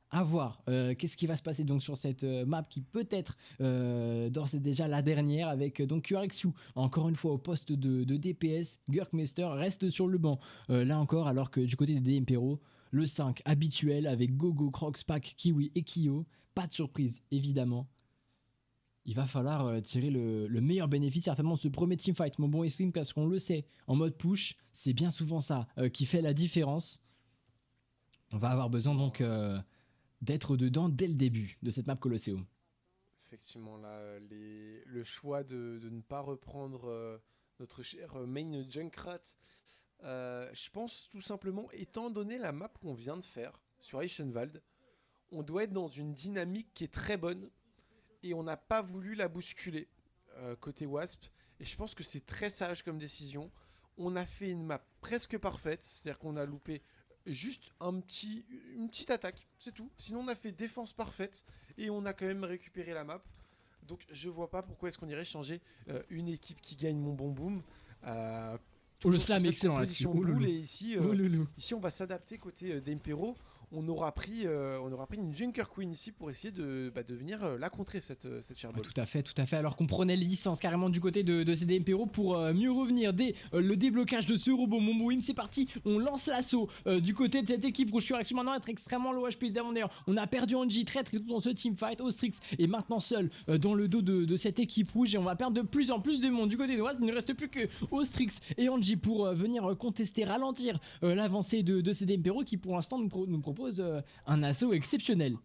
À voir qu'est-ce qui va se passer donc sur cette map qui peut être d'ores et déjà la dernière avec donc QRXU encore une fois au poste de DPS. Gurkmeister reste sur le banc là encore, alors que du côté des Impero, le 5 habituel avec Gogo, Crocs, Pack, Kiwi et Kyo. Pas de surprise évidemment. Il va falloir tirer le meilleur bénéfice certainement de ce premier teamfight, mon bon Iswin, parce qu'on le sait, en mode push, c'est bien souvent ça qui fait la différence. On va avoir besoin donc d'être dedans dès le début de cette map Colosseo. Effectivement, là, le choix de ne pas reprendre notre cher main Junkrat, je pense tout simplement, étant donné la map qu'on vient de faire sur Eichenwald, on doit être dans une dynamique qui est très bonne et on n'a pas voulu la bousculer côté Wasp. Et je pense que c'est très sage comme décision. On a fait une map presque parfaite, c'est-à-dire qu'on a loupé juste une petite attaque, c'est tout. Sinon on a fait défense parfaite et on a quand même récupéré la map. Donc je vois pas pourquoi est-ce qu'on irait changer une équipe qui gagne mon bon boom. Oh, le Toujours sur slam est cette excellent là-dessus. composition Oh, Blue, loulou. et ici, Oh, loulou. ici on va s'adapter côté d'Impero. On aura pris une Junker Queen ici pour essayer de venir la contrer cette Charbol. Tout à fait, tout à fait. Alors qu'on prenait les licences carrément du côté de CD Impero pour mieux revenir dès le déblocage de ce robot. Mon Wim, c'est parti. On lance l'assaut du côté de cette équipe rouge. Sur maintenant être extrêmement low HP. D'ailleurs, on a perdu Angie très tôt dans ce teamfight. Ostrix est maintenant seul dans le dos de cette équipe rouge et on va perdre de plus en plus de monde du côté de Oise. Il ne reste plus que Ostrix et Angie pour venir contester, ralentir l'avancée de CD Impero qui pour l'instant nous propose un assaut exceptionnel.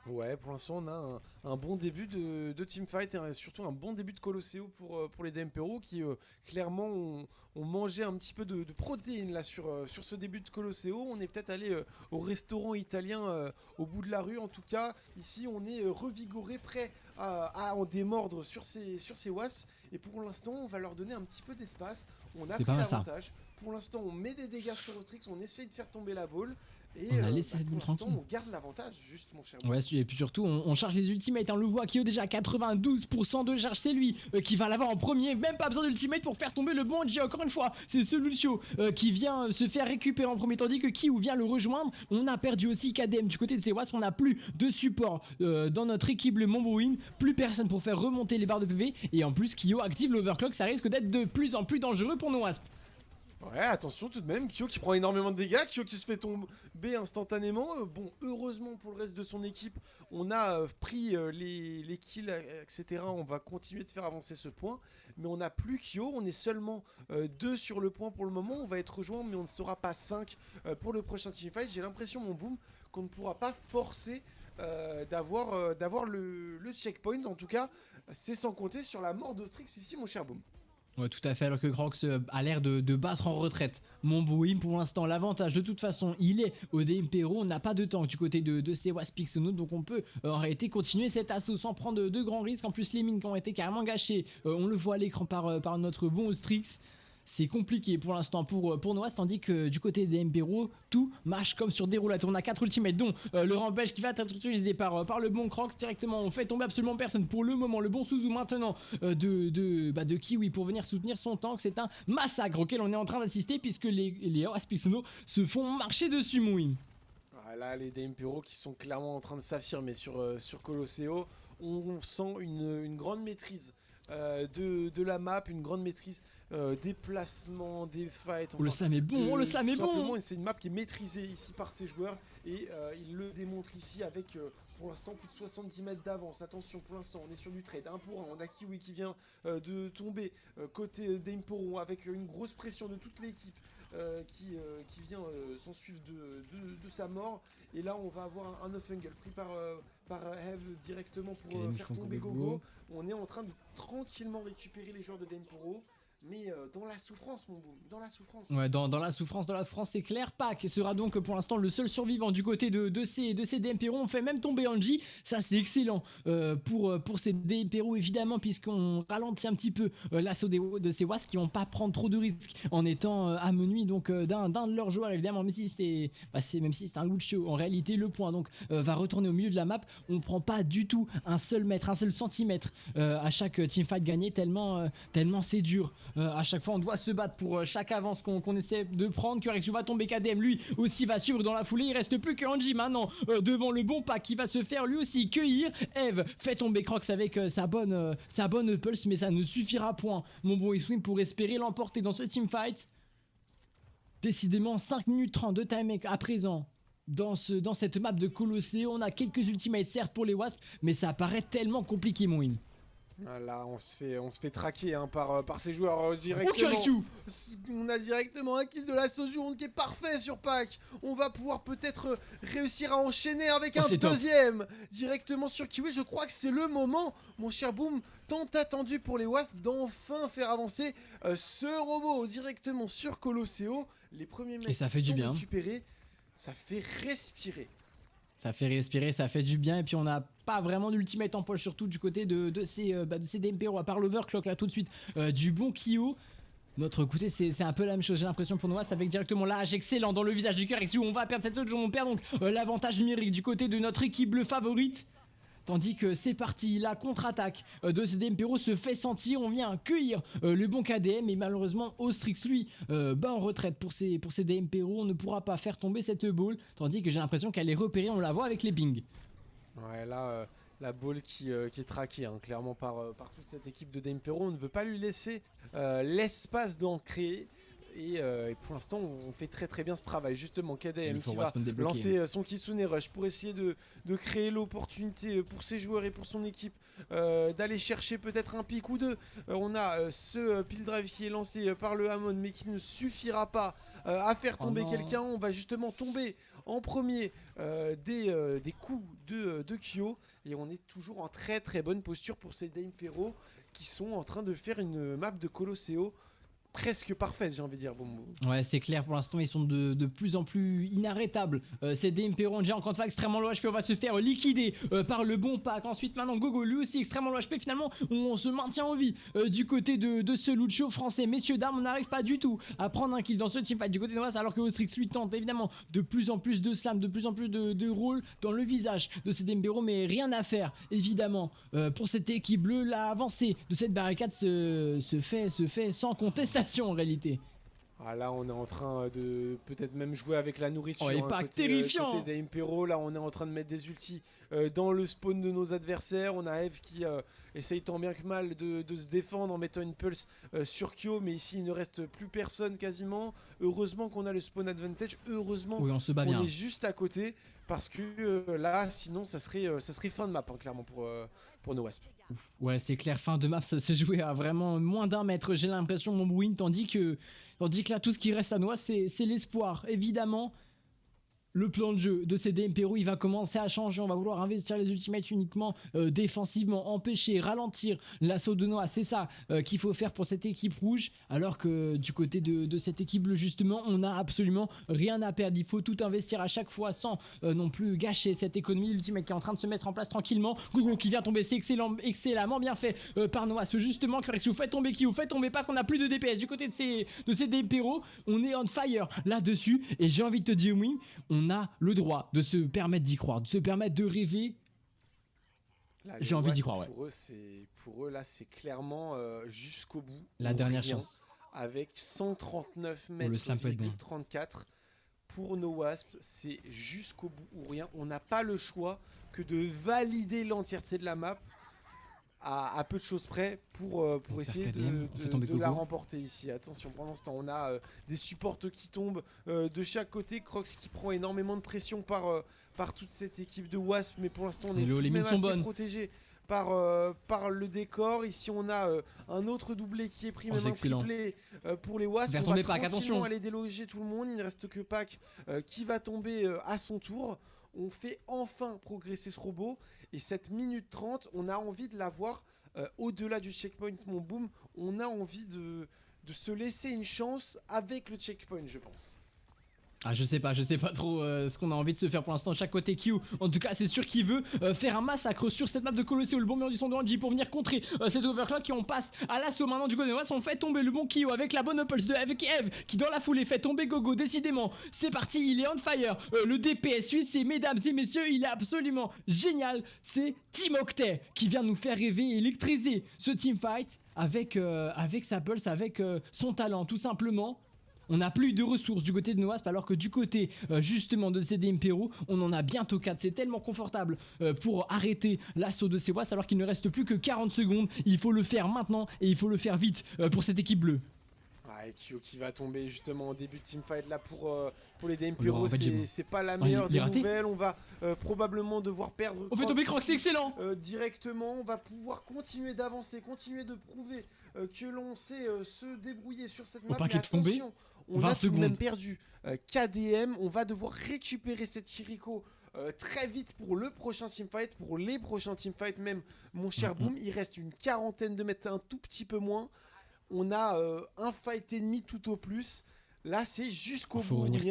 Ouais, pour l'instant, on a un bon début de teamfight et surtout un bon début de Colosseo pour les Dempero qui clairement ont mangé un petit peu de protéines là sur ce début de Colosseo. On est peut-être allé au restaurant italien au bout de la rue. En tout cas, ici, on est revigoré, prêt à en démordre sur ces wasps. Et pour l'instant, on va leur donner un petit peu d'espace. On a C'est pris pas mal ça. l'avantage. Pour l'instant, on met des dégâts sur Ostrix, on essaye de faire tomber la ball. Et On a laissé cette pour bulle l'instant, tranquille. on garde l'avantage, juste mon cher. Ouais, et puis surtout, on charge les ultimates. On le voit, Kyo déjà 92% de charge. C'est lui qui va l'avoir en premier. Même pas besoin d'ultimate pour faire tomber le bon G. Encore une fois, c'est ce Lucio qui vient se faire récupérer en premier, tandis que Kyo vient le rejoindre. On a perdu aussi KDM du côté de ces Wasps. On n'a plus de support dans notre équipe, le Mombruin. Plus personne pour faire remonter les barres de PV. Et en plus, Kyo active l'overclock. Ça risque d'être de plus en plus dangereux pour nos Wasps. Ouais, attention tout de même, Kyo qui prend énormément de dégâts, Kyo qui se fait tomber instantanément. Bon, heureusement pour le reste de son équipe, on a pris les kills, etc. On va continuer de faire avancer ce point. Mais on n'a plus Kyo, on est seulement 2 sur le point pour le moment. On va être rejoint, mais on ne sera pas 5 pour le prochain teamfight. J'ai l'impression, mon boom, qu'on ne pourra pas forcer d'avoir le checkpoint. En tout cas, c'est sans compter sur la mort d'Ostrix ici, mon cher boom. Ouais, tout à fait, alors que Crocs a l'air de battre en retraite. Mon Boim, pour l'instant, l'avantage, de toute façon, il est au Dempero. On n'a pas de tank du côté de ces Waspixono, donc on peut en réalité continuer cet assaut sans prendre de grands risques. En plus, les mines qui ont été carrément gâchées, on le voit à l'écran par notre bon Ostrix. c'est compliqué pour l'instant pour Noas, tandis que du côté des Impero, tout marche comme sur des roulettes. On a 4 ultimates, dont le Rampage qui va être utilisé par le bon Crocs directement. On fait tomber absolument personne pour le moment. Le bon Suzu maintenant de Kiwi pour venir soutenir son tank. C'est un massacre auquel on est en train d'assister, puisque les Aspixono se font marcher dessus, Mouine. Là, les Impero qui sont clairement en train de s'affirmer sur Colosseo. On sent une grande maîtrise de la map, une grande maîtrise des placements, des fights. Le slam est bon, le slam est bon. C'est une map qui est maîtrisée ici par ces joueurs et il le démontre ici avec pour l'instant plus de 70 mètres d'avance. Attention, pour l'instant on est sur du trade 1 pour 1. On a Kiwi qui vient de tomber côté d'Imporo avec une grosse pression de toute l'équipe. Qui vient s'en suivre de sa mort. Et là on va avoir un off-angle pris par Hev directement pour faire tomber Gogo. On est en train de tranquillement récupérer les joueurs de Demporo. Mais dans la souffrance, mon boom, dans la souffrance. Ouais, dans la souffrance, c'est clair. Pac sera donc pour l'instant le seul survivant du côté de ces DMPRO. On fait même tomber Angie, ça c'est excellent pour ces DMPRO évidemment, puisqu'on ralentit un petit peu l'assaut de ces WAS qui vont pas prendre trop de risques en étant à menuis donc d'un de leurs joueurs évidemment, même si c'est un Lucio. En réalité le point donc va retourner au milieu de la map. On prend pas du tout un seul mètre, un seul centimètre à chaque teamfight gagné, tellement c'est dur. À chaque fois on doit se battre pour chaque avance qu'on essaie de prendre. QRX va tomber, KDM lui aussi va suivre dans la foulée. Il reste plus que Angie maintenant devant le bon pack qui va se faire lui aussi cueillir. Eve fait tomber Crocs avec sa bonne pulse, mais ça ne suffira point mon bon Iswim pour espérer l'emporter dans ce teamfight. Décidément 5 minutes 30 de time à présent dans cette map de Colosseo. On a quelques ultimates certes pour les Wasps, mais ça paraît tellement compliqué mon win. Là, on se fait traquer par ces joueurs directement. On a directement un kill de la Sojourn qui est parfait sur Pac. On va pouvoir peut-être réussir à enchaîner avec un deuxième directement sur Kiwi. Je crois que c'est le moment, mon cher Boom, tant attendu pour les Wasps, d'enfin faire avancer ce robot directement sur Colosseo. Les premiers mecs sont récupérés. Ça fait respirer. Ça fait respirer, ça fait du bien. Et puis on n'a pas vraiment d'ultimate en poche, surtout du côté de ces DMPRO, à part l'overclock là tout de suite du bon Kyo. Notre côté c'est un peu la même chose, j'ai l'impression pour Noas, avec directement l'âge excellent dans le visage du cœur. Et on va perdre cette autre jour, on perd donc l'avantage numérique du côté de notre équipe bleue favorite. Tandis que c'est parti, la contre-attaque de ces DMPRO se fait sentir. On vient cueillir le bon KDM, et malheureusement Ostrix lui en retraite pour ces DMPRO. On ne pourra pas faire tomber cette ball, tandis que j'ai l'impression qu'elle est repérée, on la voit avec les pings. Ouais, là la ball qui est traquée clairement par toute cette équipe de DMPRO. On ne veut pas lui laisser l'espace d'en créer. Et pour l'instant on fait très bien ce travail. Justement KDM qui va lancer son Kitsune Rush pour essayer de créer l'opportunité pour ses joueurs et pour son équipe d'aller chercher peut-être un pick ou deux. On a ce pile drive qui est lancé par le Hamon, mais qui ne suffira pas à faire tomber quelqu'un. On va justement tomber en premier des coups de Kyo, et on est toujours en très bonne posture pour ces DMPRO qui sont en train de faire une map de Colosseo presque parfaite, j'ai envie de dire. Ouais, c'est clair, pour l'instant ils sont de plus en plus inarrêtables. C'est DMPRO déjà encore une fois extrêmement low HP. On va se faire liquider par le bon pack. Ensuite maintenant Gogo lui aussi extrêmement low HP. Finalement on se maintient en vie du côté de ce Lucio français. Messieurs dames, on n'arrive pas du tout à prendre un kill dans ce teamfight du côté de Noas, alors que Ostrix lui tente évidemment de plus en plus de slam, de plus en plus de rôle dans le visage de ces DMPRO, mais rien à faire évidemment pour cette équipe bleue. L'avancée de cette barricade se fait sans contestation en réalité. Là on est en train de peut-être même jouer avec la nourriture. Oh, les packs terrifiants. Côté des Impero, là on est en train de mettre des ultis dans le spawn de nos adversaires. On a Eve qui essaye tant bien que mal de se défendre en mettant une pulse sur Kyo, mais ici il ne reste plus personne quasiment. Heureusement qu'on a le spawn advantage, heureusement on se bat bien. On est juste à côté, parce que là sinon ça serait fin de map clairement pour nos Wasps. Ouais, c'est clair, fin de map, ça s'est joué à vraiment moins d'un mètre, j'ai l'impression, mon win, tandis que là tout ce qui reste à Noas c'est l'espoir évidemment. le plan de jeu de ces DMPRO, il va commencer à changer. On va vouloir investir les ultimates uniquement défensivement, empêcher, ralentir l'assaut de Noah. C'est ça qu'il faut faire pour cette équipe rouge. Alors que du côté de cette équipe bleue, justement, on n'a absolument rien à perdre. Il faut tout investir à chaque fois sans non plus gâcher cette économie. L'ultimate qui est en train de se mettre en place tranquillement. Google qui vient tomber, c'est excellent, excellemment bien fait par Noah. Justement, Curexu, faites tomber qui, faites tomber pas qu'on a plus de DPS du côté de ces DMPRO. On est on fire là-dessus. Et j'ai envie de te dire, oui, on a le droit de se permettre d'y croire, de se permettre de rêver. Là, J'ai envie d'y croire, pour eux, là, c'est clairement jusqu'au bout. La dernière chance. Avec 139 mètres, le slam peut être bon. 34 pour nos Wasps, c'est jusqu'au bout ou rien. On n'a pas le choix que de valider l'entièreté de la map à peu de choses près pour essayer de la remporter ici. Attention, pendant ce temps, on a des supports qui tombent de chaque côté. Crocs qui prend énormément de pression par toute cette équipe de Wasp, mais pour l'instant, on est tout de même assez protégé par le décor. Ici, on a un autre doublé qui est pris, même un triplé pour les Wasp. On va tranquillement aller déloger tout le monde. Il ne reste que Pac qui va tomber à son tour. On fait enfin progresser ce robot. Et cette minute 30, on a envie de la voir au-delà du checkpoint, mon boom. On a envie de se laisser une chance avec le checkpoint, je pense. Ah, je sais pas trop ce qu'on a envie de se faire pour l'instant. Chaque côté Q, en tout cas, c'est sûr qu'il veut faire un massacre sur cette map de Colosseo. Le bon mur du son de Angie pour venir contrer cet overclock. Et on passe à l'assaut maintenant du côté de Noas. On fait tomber le bon Kyo avec la bonne pulse de avec Eve qui, dans la foulée, fait tomber Gogo. Décidément, c'est parti, il est on fire. Le DPS suisse, et mesdames et messieurs, il est absolument génial. C'est Team Octet qui vient nous faire rêver et électriser ce teamfight avec sa pulse, avec son talent, tout simplement. On n'a plus de ressources du côté de Noasp, alors que du côté justement de ces DMPRO, on en a bientôt 4. C'est tellement confortable pour arrêter l'assaut de ces Wasps, alors qu'il ne reste plus que 40 secondes. Il faut le faire maintenant et il faut le faire vite pour cette équipe bleue. Et Kyo qui va tomber justement au début de teamfight là pour les DMPRO, c'est pas la meilleure des nouvelles. On va probablement devoir perdre. On fait tomber Croc, c'est excellent. Directement, on va pouvoir continuer d'avancer, continuer de prouver que l'on sait se débrouiller sur cette map. Mais attention, on a tout de même perdu KDM. On va devoir récupérer cette Kiriko très vite pour le prochain teamfight, pour les prochains teamfights même, mon cher Boom. Il reste une quarantaine de mètres, un tout petit peu moins. On a un fight ennemi tout au plus. Là, c'est jusqu'au bout. Il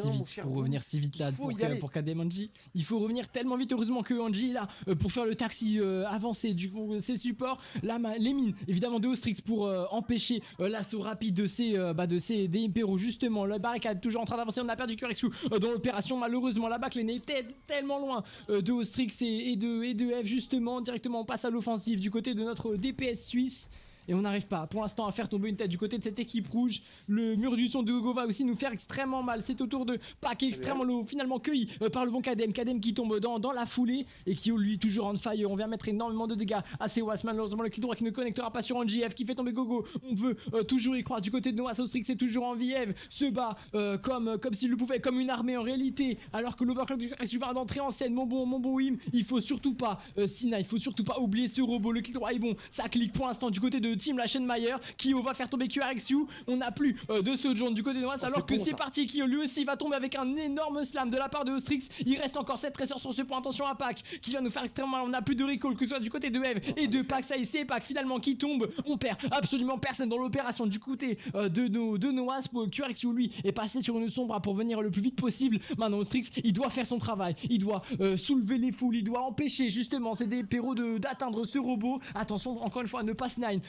faut revenir si vite là pour KDM Angie. Il faut revenir tellement vite. Heureusement que Angie est là pour faire le taxi avancé du ses supports. Là, les mines, évidemment, de Ostrix pour empêcher l'assaut rapide de ces DMPRO. Justement, la barricade toujours en train d'avancer. On a perdu Curexu dans l'opération. Malheureusement, la backlane était tellement loin de Ostrix et de F. Justement, directement, on passe à l'offensive du côté de notre DPS suisse. Et on n'arrive pas pour l'instant à faire tomber une tête du côté de cette équipe rouge. Le mur du son de Gogo va aussi nous faire extrêmement mal. C'est au tour de Pac extrêmement low, finalement cueilli par le bon KDM. KDM qui tombe dans la foulée et qui lui toujours en fire. On vient mettre énormément de dégâts à ces Wasp. Malheureusement le clic droit qui ne connectera pas sur NGF qui fait tomber Gogo. On veut toujours y croire du côté de Noah. Sostrix c'est toujours en vie. Eve se bat comme s'il le pouvait, comme une armée en réalité. Alors que l'overclock du Curexu va d'entrer en scène. Mon bon Wim, il faut surtout pas Sina, il faut surtout pas oublier ce robot. Le clic droit est bon, ça clique pour l'instant du côté de Team Lachenmeyer. Kyo va faire tomber QRXU. On n'a plus de sojourn du côté de Noas, alors que c'est parti. Kyo lui aussi va tomber avec un énorme slam de la part de Ostrix. Il reste encore 7 trésors sur ce point. Attention à Pac qui vient nous faire extrêmement mal. On n'a plus de recall, que ce soit du côté de Eve et de Pac. Ça y est, c'est Pac finalement qui tombe. On perd absolument personne dans l'opération du côté de Noas. QRXU lui est passé sur une sombra pour venir le plus vite possible. Maintenant Ostrix, il doit faire son travail. Il doit soulever les foules. Il doit empêcher justement ces DPRO d'atteindre ce robot. Attention encore une fois à ne pas snine.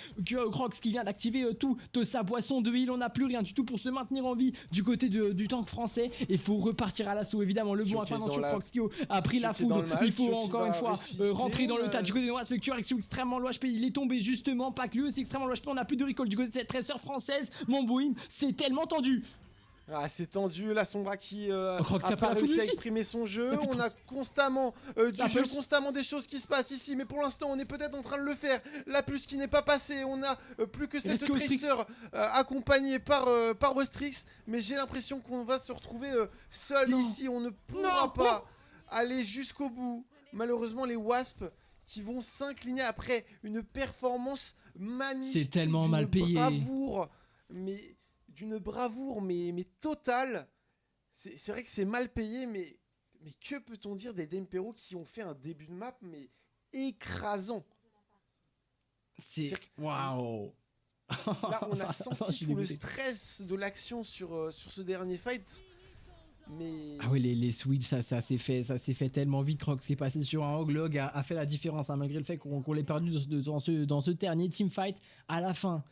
Crocs qui vient d'activer toute sa boisson de heal. On n'a plus rien du tout pour se maintenir en vie du côté du tank français. Il faut repartir à l'assaut évidemment. Le bon maintenant sur Crocs qui a pris la foudre. Il faut encore une fois rentrer dans le tas du côté de Noas. Mais QRXU extrêmement low HP. Il est tombé justement. Pac lui aussi extrêmement low HP. On n'a plus de recall du côté de cette tresseur française. Mon Boim, c'est tellement tendu. Ah, c'est tendu, la Sombra qui a pas réussi à exprimer son jeu. On a constamment constamment des choses qui se passent ici, mais pour l'instant on est peut-être en train de le faire. La plus qui n'est pas passée, on a plus que cette tresseur accompagnée par Ostrix, mais j'ai l'impression qu'on va se retrouver seul ici. On ne pourra pas aller jusqu'au bout. Malheureusement les Wasps qui vont s'incliner après une performance magnifique. C'est tellement mal payé. D'une bravoure mais totale. C'est vrai que c'est mal payé, mais mais que peut-on dire des Dempero qui ont fait un début de map, mais écrasant. C'est. C'est-à-dire Waouh! là, on a Je senti suis tout le dégoûté. stress de l'action sur ce dernier fight. Mais Ah oui, les switches, ça s'est fait tellement vite. Crocs qui est passé sur un Hoglog a fait la différence, hein, malgré le fait qu'on l'ait perdu dans ce dernier teamfight. À la fin,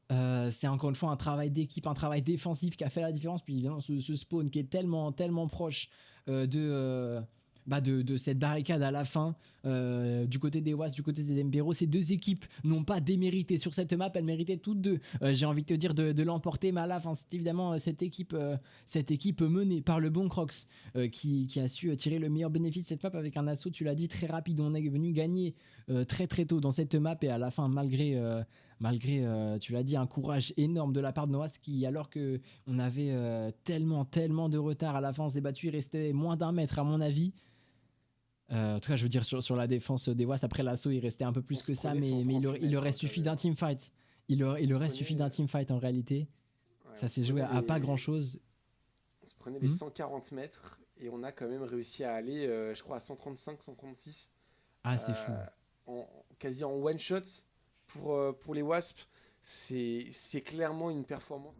c'est encore une fois un travail d'équipe, un travail défensif qui a fait la différence. Puis évidemment, ce spawn qui est tellement, tellement proche de cette barricade à la fin, du côté des Wasps, du côté des Embero. Ces deux équipes n'ont pas démérité sur cette map, elles méritaient toutes deux, j'ai envie de te dire, de l'emporter. Mais à la fin, c'est évidemment cette équipe menée par le bon Crocs qui a su tirer le meilleur bénéfice de cette map avec un assaut, tu l'as dit, très rapide. On est venu gagner très très tôt dans cette map et à la fin, malgré, tu l'as dit, un courage énorme de la part de Noas qui, alors que on avait tellement, tellement de retard à la fin, on s'est battu, il restait moins d'un mètre à mon avis. En tout cas, je veux dire, sur la défense des Wasps, après l'assaut, il restait un peu plus on se que ça, prenait mais il, 138 aurait- il mètres aurait quand suffi même, d'un hein. teamfight. Il On se aurait suffi prenait, d'un teamfight en réalité. ouais, Ça s'est joué à pas grand chose. on se prenait les Hmm. 140 mètres et on a quand même réussi à aller, je crois, à 135, 136, Ah, c'est fou. euh, quasi en one shot pour les Wasps. C'est clairement une performance.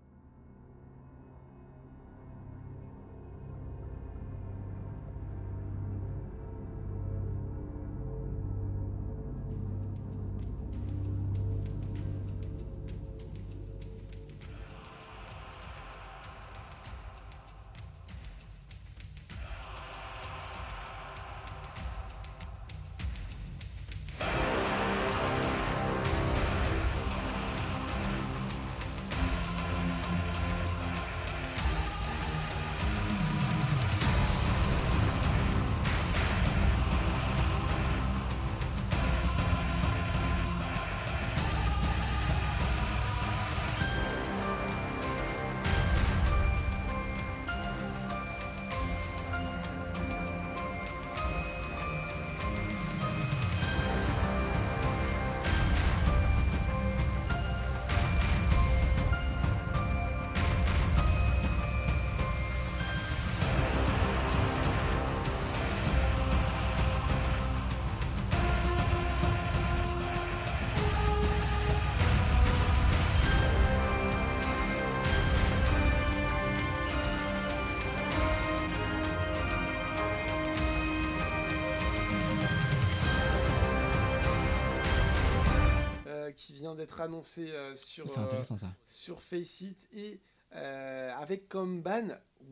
Qui vient d'être annoncé Oh, c'est intéressant ça. sur Faceit et avec comme ban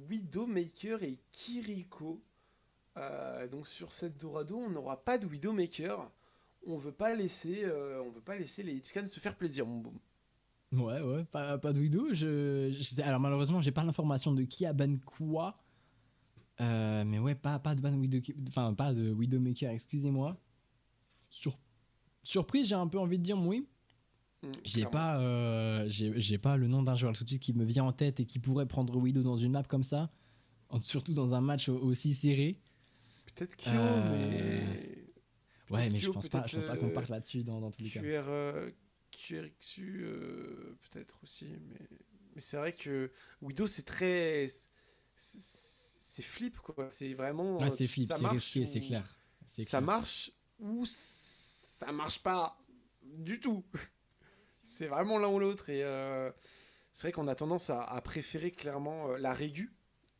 Widowmaker et Kiriko. Donc sur cette Dorado, on n'aura pas de Widowmaker. On veut pas laisser les hitscans se faire plaisir, mon beau. Ouais, ouais, pas de Widow. Alors malheureusement, j'ai pas l'information de qui a ban quoi. Mais ouais, pas de ban Widow, enfin pas de Widowmaker, excusez-moi. Sur, Surprise, j'ai un peu envie de dire oui. J'ai Clairement. pas, j'ai pas le nom d'un joueur tout de suite qui me vient en tête et qui pourrait prendre Widow dans une map comme ça, surtout dans un match aussi serré. Peut-être Kyo, Euh, mais. Ouais, Peut-être mais je Kyo, pense pas, peut-être je pense pas qu'on parte là-dessus dans tous les cas. QRXU, peut-être aussi. Mais c'est vrai que Widow, c'est très. C'est flip, quoi. C'est vraiment. Ouais, c'est flip, Ça c'est marche risqué, c'est ou. clair, c'est Ça clair. marche ou ça marche pas du tout. C'est vraiment l'un ou l'autre. Et c'est vrai qu'on a tendance à préférer clairement la régu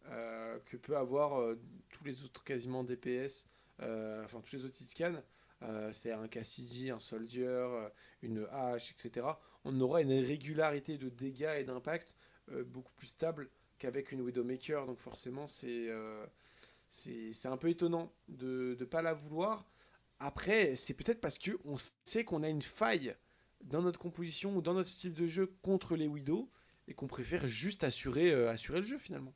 que peut avoir tous les autres quasiment DPS, enfin tous les autres hitscans. C'est-à-dire un Cassidy, un Soldier, une hache, etc. On aura une régularité de dégâts et d'impact beaucoup plus stable qu'avec une Widowmaker. Donc forcément, c'est un peu étonnant de ne pas la vouloir. Après, c'est peut-être parce qu'on sait qu'on a une faille dans notre composition ou dans notre style de jeu contre les Widow et qu'on préfère juste assurer le jeu finalement.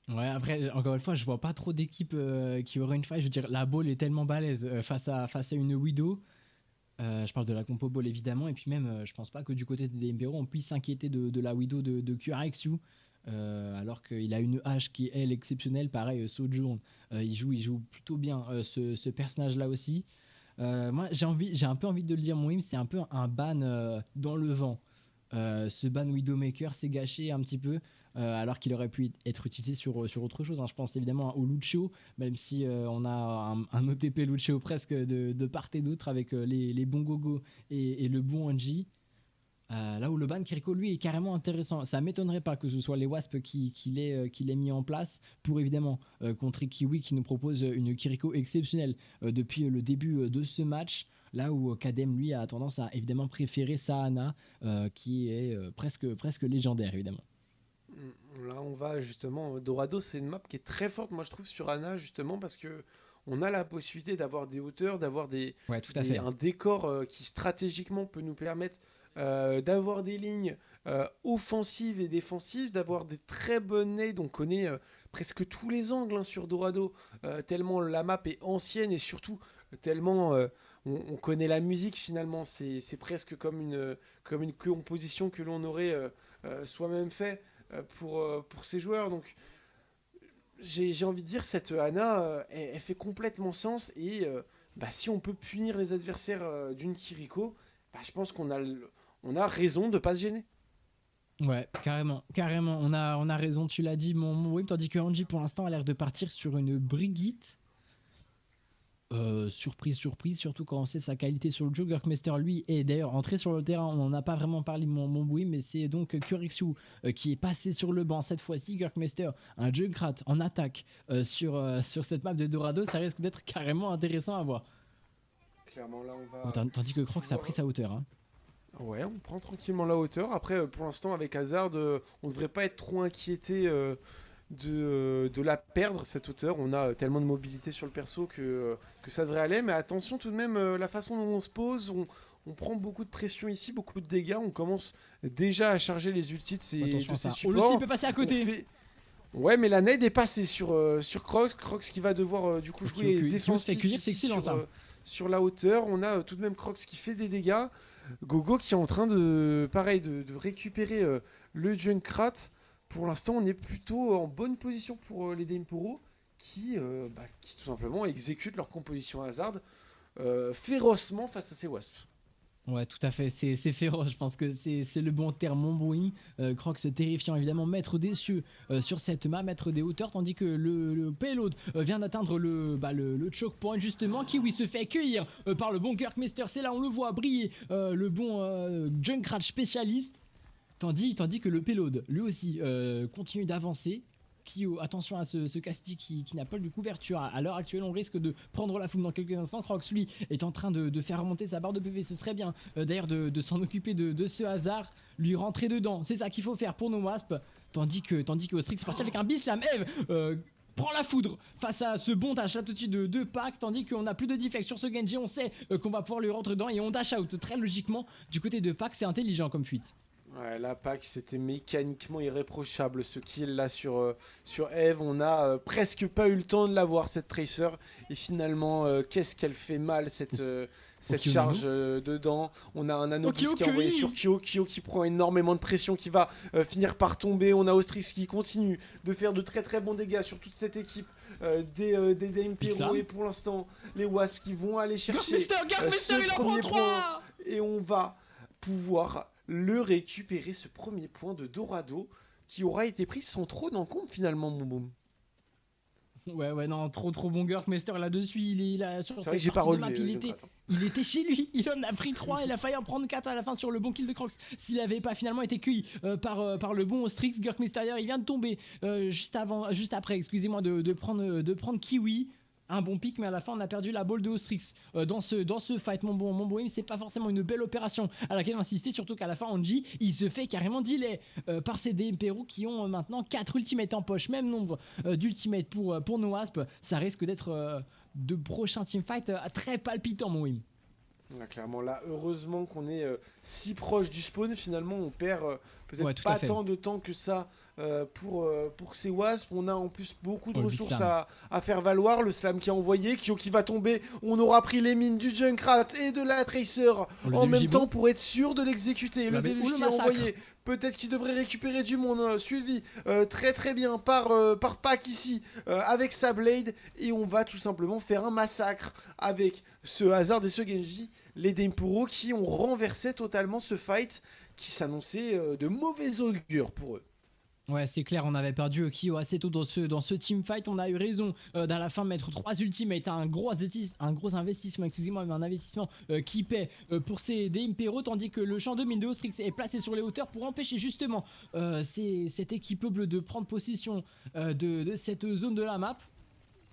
Ouais, après, encore une fois, je vois pas trop d'équipes qui auraient une faille. Je veux dire, la ball est tellement balèze face à une Widow. Je parle de la compo ball évidemment, et puis même, je pense pas que du côté des Impero, on puisse s'inquiéter de la Widow de QRXU, alors qu'il a une hache qui est elle exceptionnelle. Pareil, Sojourn, il joue plutôt bien ce personnage-là aussi. Moi, j'ai un peu envie de le dire, Mouim, c'est un peu un ban dans le vent. Ce ban Widowmaker s'est gâché un petit peu. alors qu'il aurait pu être utilisé sur autre chose, hein. Je pense évidemment au Lucio, même si on a un OTP Lucio presque de part et d'autre avec les bons Gogo et le bon Anji. Là où le ban Kiriko lui est carrément intéressant, ça m'étonnerait pas que ce soit les Wasps qui l'aient mis en place pour évidemment contrer Kiwi qui nous propose une Kiriko exceptionnelle depuis le début de ce match. Là où Kadem lui a tendance à évidemment préférer Sahana qui est presque légendaire évidemment. Là, on va justement. Dorado, c'est une map qui est très forte, moi je trouve, sur Ana, justement, parce que on a la possibilité d'avoir des hauteurs, d'avoir Ouais, tout à fait. un décor qui stratégiquement peut nous permettre d'avoir des lignes offensives et défensives, d'avoir des très bonnes nades. On connaît presque tous les angles hein, sur Dorado, tellement la map est ancienne et surtout tellement on connaît la musique finalement. C'est presque comme une composition que l'on aurait soi-même fait pour ces joueurs. Donc j'ai envie de dire, cette Ana, elle fait complètement sens. Et si on peut punir les adversaires d'une Kiriko, je pense on a raison de ne pas se gêner. Ouais, carrément, carrément. On a raison, tu l'as dit, mon whip, tandis que Anji pour l'instant a l'air de partir sur une Brigitte. Surprise, surtout quand on sait sa qualité sur le jeu. Gurkmaster, lui, est d'ailleurs entré sur le terrain. On n'en a pas vraiment parlé, mon boui, mais c'est donc Kurixu qui est passé sur le banc cette fois-ci. Gurkmaster, un Junkrat en attaque sur cette map de Dorado, ça risque d'être carrément intéressant à voir. Clairement, là, on va. Tandis que Crocs a pris sa hauteur. Hein. Ouais, on prend tranquillement la hauteur. Après, pour l'instant, avec Hazard, on ne devrait pas être trop inquiété de la perdre, cette hauteur. On a tellement de mobilité sur le perso que ça devrait aller. Mais attention tout de même, la façon dont on se pose, on prend beaucoup de pression ici, beaucoup de dégâts. On commence déjà à charger les ultis de ses supports. Le aussi peut passer à côté. Ouais, mais la nade est passée sur Crocs. Crocs qui va devoir du coup jouer défensif sur la hauteur. On a tout de même Crocs qui fait des dégâts. Gogo qui est en train de récupérer le Junkrat. Pour l'instant, on est plutôt en bonne position pour les Daimporo qui tout simplement exécutent leur composition Hazard férocement face à ces Wasps. Ouais, tout à fait, c'est féroce, je pense que c'est le bon terme, mon bruit. Crocs terrifiant, évidemment, maître des cieux sur cette map, maître des hauteurs, tandis que le payload vient d'atteindre le choke point, justement. Kiwi se fait accueillir par le bon Kirkmaster, c'est là, on le voit briller, le bon Junkrat spécialiste, tandis que le payload, lui aussi, continue d'avancer. Attention à ce Casti qui n'a pas de couverture. À l'heure actuelle, on risque de prendre la foule dans quelques instants. Crocs, lui, est en train de faire remonter sa barre de PV. Ce serait bien, d'ailleurs, de s'en occuper de ce hasard. Lui rentrer dedans. C'est ça qu'il faut faire pour nos Wasps. Tandis que Ostrix parti avec un Bislam. Eve prend la foudre face à ce bon dash là tout de suite de pack. Tandis qu'on a plus de deflect sur ce Genji. On sait qu'on va pouvoir lui rentrer dedans. Et on dash out très logiquement. Du côté de pack, c'est intelligent comme fuite. Ouais, la pack c'était mécaniquement irréprochable ce kill là sur Eve. On a presque pas eu le temps de la voir cette Tracer. Et finalement, qu'est-ce qu'elle fait mal cette charge dedans. On a un Anubis qui est envoyé sur Kyo. Kyo qui prend énormément de pression, qui va finir par tomber. On a Ostrix qui continue de faire de très très bons dégâts sur toute cette équipe. Des Daimpero et pour l'instant les Wasps qui vont aller chercher ce premier point. Et on va pouvoir le récupérer, ce premier point de Dorado qui aura été pris sans trop d'encombre finalement, mon boom. Ouais, non, trop bon Gurkmaster là-dessus, il a sur cette partie de map, il était chez lui, il en a pris 3, il a failli en prendre 4 à la fin sur le bon kill de Crocs. S'il n'avait pas finalement été cueilli par le bon Ostrix, Gurkmaster il vient de tomber juste après, excusez-moi, de prendre Kiwi. Un bon pic, mais à la fin on a perdu la balle de Ostrix dans ce fight. Mon bon, c'est pas forcément une belle opération à laquelle on insistait, surtout qu'à la fin Anji il se fait carrément delay par ces Daimpero qui ont maintenant 4 ultimates en poche, même nombre d'ultimates pour nos Wasps. Ça risque d'être de prochains teamfights très palpitants, mon Wim. Clairement là, heureusement qu'on est si proche du spawn. Finalement on perd peut-être pas tant de temps que ça pour ces Wasps. On a en plus beaucoup de ressources à faire valoir. Le slam qui a envoyé, Kyo qui va tomber. On aura pris les mines du Junkrat et de la Tracer en même temps pour être sûr de l'exécuter. Le déluge qui a envoyé, peut-être qu'il devrait récupérer du monde, suivi très très bien par Pack ici avec sa Blade. Et on va tout simplement faire un massacre avec ce Hazard et ce Genji. Les Daimporo qui ont renversé totalement ce fight qui s'annonçait de mauvais augure pour eux. Ouais, c'est clair, on avait perdu Kyo assez tôt dans ce teamfight. On a eu raison d'à la fin mettre 3 ultimates, un gros investissement, excusez-moi, mais un investissement qui paie pour ces des Impero, tandis que le champ de mine de Ostrix est placé sur les hauteurs pour empêcher justement cette équipe bleue de prendre possession de cette zone de la map.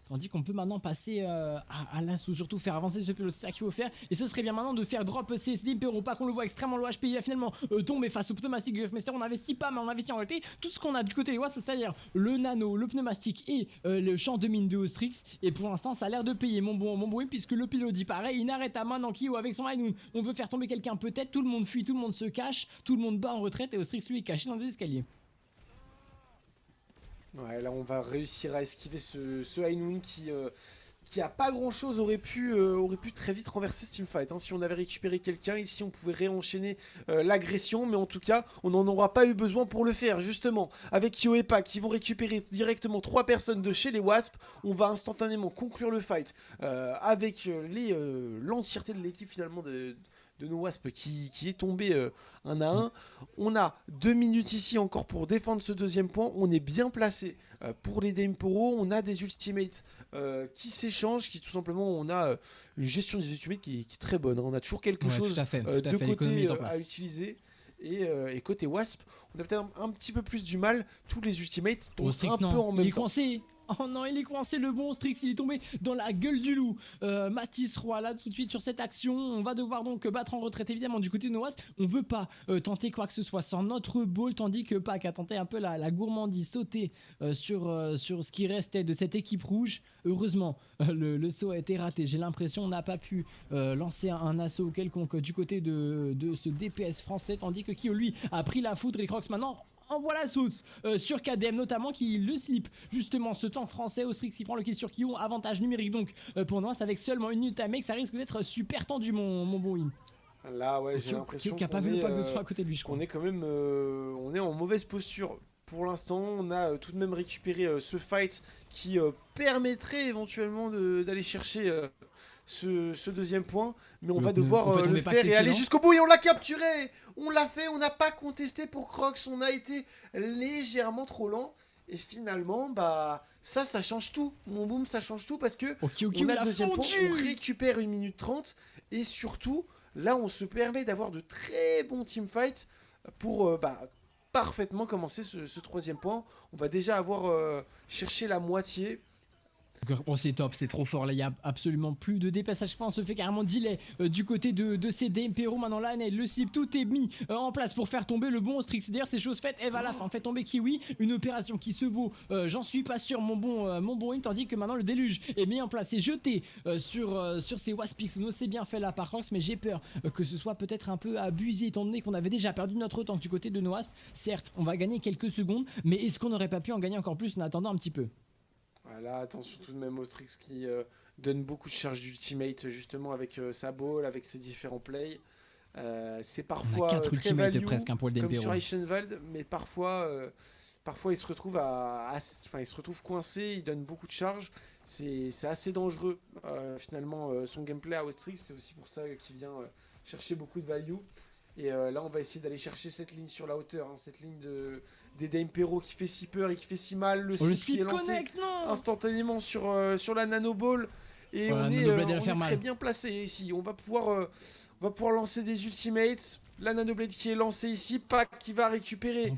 Tandis qu'on peut maintenant passer à l'assaut, surtout faire avancer ce pilote, c'est ça qu'il faut faire. Et ce serait bien maintenant de faire drop ces Impero, pas qu'on le voit extrêmement low HP, il va finalement tomber face au pneumatique Gurkmaster. On investit pas, mais on investit en réalité tout ce qu'on a du côté des Wasps, c'est-à-dire le nano, le pneumatique et le champ de mine de Ostrix. Et pour l'instant, ça a l'air de payer mon bon, puisque le pilote dit pareil, il n'arrête à maintenant Kyo avec son High Noon. On veut faire tomber quelqu'un peut-être, tout le monde fuit, tout le monde se cache, tout le monde bat en retraite et Ostrix lui est caché dans des escaliers. Ouais, là on va réussir à esquiver ce High Noon qui a pas grand chose, aurait pu très vite renverser ce teamfight. Hein. Si on avait récupéré quelqu'un, ici on pouvait réenchaîner l'agression, mais en tout cas on n'en aura pas eu besoin pour le faire. Justement, avec Kyo et Pac qui vont récupérer directement 3 personnes de chez les Wasps, on va instantanément conclure le fight avec l'entièreté de l'équipe finalement de nos Wasps qui est tombé un à un. On a 2 minutes ici encore pour défendre ce deuxième point. On est bien placé pour les Impero. On a des ultimates qui s'échangent, qui tout simplement, on a une gestion des ultimates qui est très bonne. Hein. On a toujours quelque chose de côté à utiliser. Et côté Wasp, on a peut-être un petit peu plus du mal. Tous les ultimates tombent un peu en même temps. Coincé. Oh non, il est coincé, le bon Strix, il est tombé dans la gueule du loup. Mathis Roy là tout de suite sur cette action. On va devoir donc battre en retraite évidemment du côté de Noas. On veut pas tenter quoi que ce soit sans notre ball, tandis que Pac a tenté un peu la gourmandise, sauter sur ce qui restait de cette équipe rouge. Heureusement, le saut a été raté. J'ai l'impression on n'a pas pu lancer un assaut quelconque du côté de ce DPS français, tandis que Kyo lui a pris la foudre et Crocs maintenant envoie la sauce sur KDM notamment qui le slip justement ce temps français. Ostrix qui prend le kill sur Kyo, avantage numérique donc pour Noas avec seulement 1 minute à make, ça risque d'être super tendu mon bon Wim. Là ouais j'ai l'impression qu'on pas vu le pack de soin à côté de lui je crois. On est quand même on est en mauvaise posture pour l'instant. On a tout de même récupéré ce fight qui permettrait éventuellement d'aller chercher ce deuxième point, mais on va devoir le faire et aller jusqu'au bout et on l'a capturé. On l'a fait, on n'a pas contesté pour Crocs, on a été légèrement trop lent et finalement bah ça change tout. Mon boom ça change tout parce que on a le deuxième point, on récupère 1 minute 30 et surtout là on se permet d'avoir de très bons teamfights pour parfaitement commencer ce troisième point. On va déjà avoir cherché la moitié. Bon, c'est top, c'est trop fort là, il n'y a absolument plus de DPS à chaque fois, on se fait carrément delay du côté de ces Impero. Maintenant là, le slip, tout est mis en place pour faire tomber le bon Strix. D'ailleurs c'est chose faite, Eve à la fin fait tomber Kiwi, une opération qui se vaut, j'en suis pas sûr mon bon Wim, tandis que maintenant le déluge est mis en place et jeté sur ces Waspix. Nous c'est bien fait là par Crocs, mais j'ai peur que ce soit peut-être un peu abusé étant donné qu'on avait déjà perdu notre temps du côté de nos Wasp. Certes, on va gagner quelques secondes, mais est-ce qu'on n'aurait pas pu en gagner encore plus en attendant un petit peu? Voilà, attention tout de même au Strix qui donne beaucoup de charge d'ultimate justement avec sa ball, avec ses différents plays. C'est parfois 4 très ultimates value, presque pour le comme Dempero. sur Eichenwald, mais parfois il se retrouve il se retrouve coincé, il donne beaucoup de charge. C'est assez dangereux finalement son gameplay à Ostrix, c'est aussi pour ça qu'il vient chercher beaucoup de value. Et là on va essayer d'aller chercher cette ligne sur la hauteur, hein, cette ligne des Impero qui fait si peur et qui fait si mal. Le slip qui est lancé instantanément sur la nanoball. Et on est très bien placé ici. On va pouvoir lancer des ultimates. La nanoblade qui est lancée ici. Pac qui va récupérer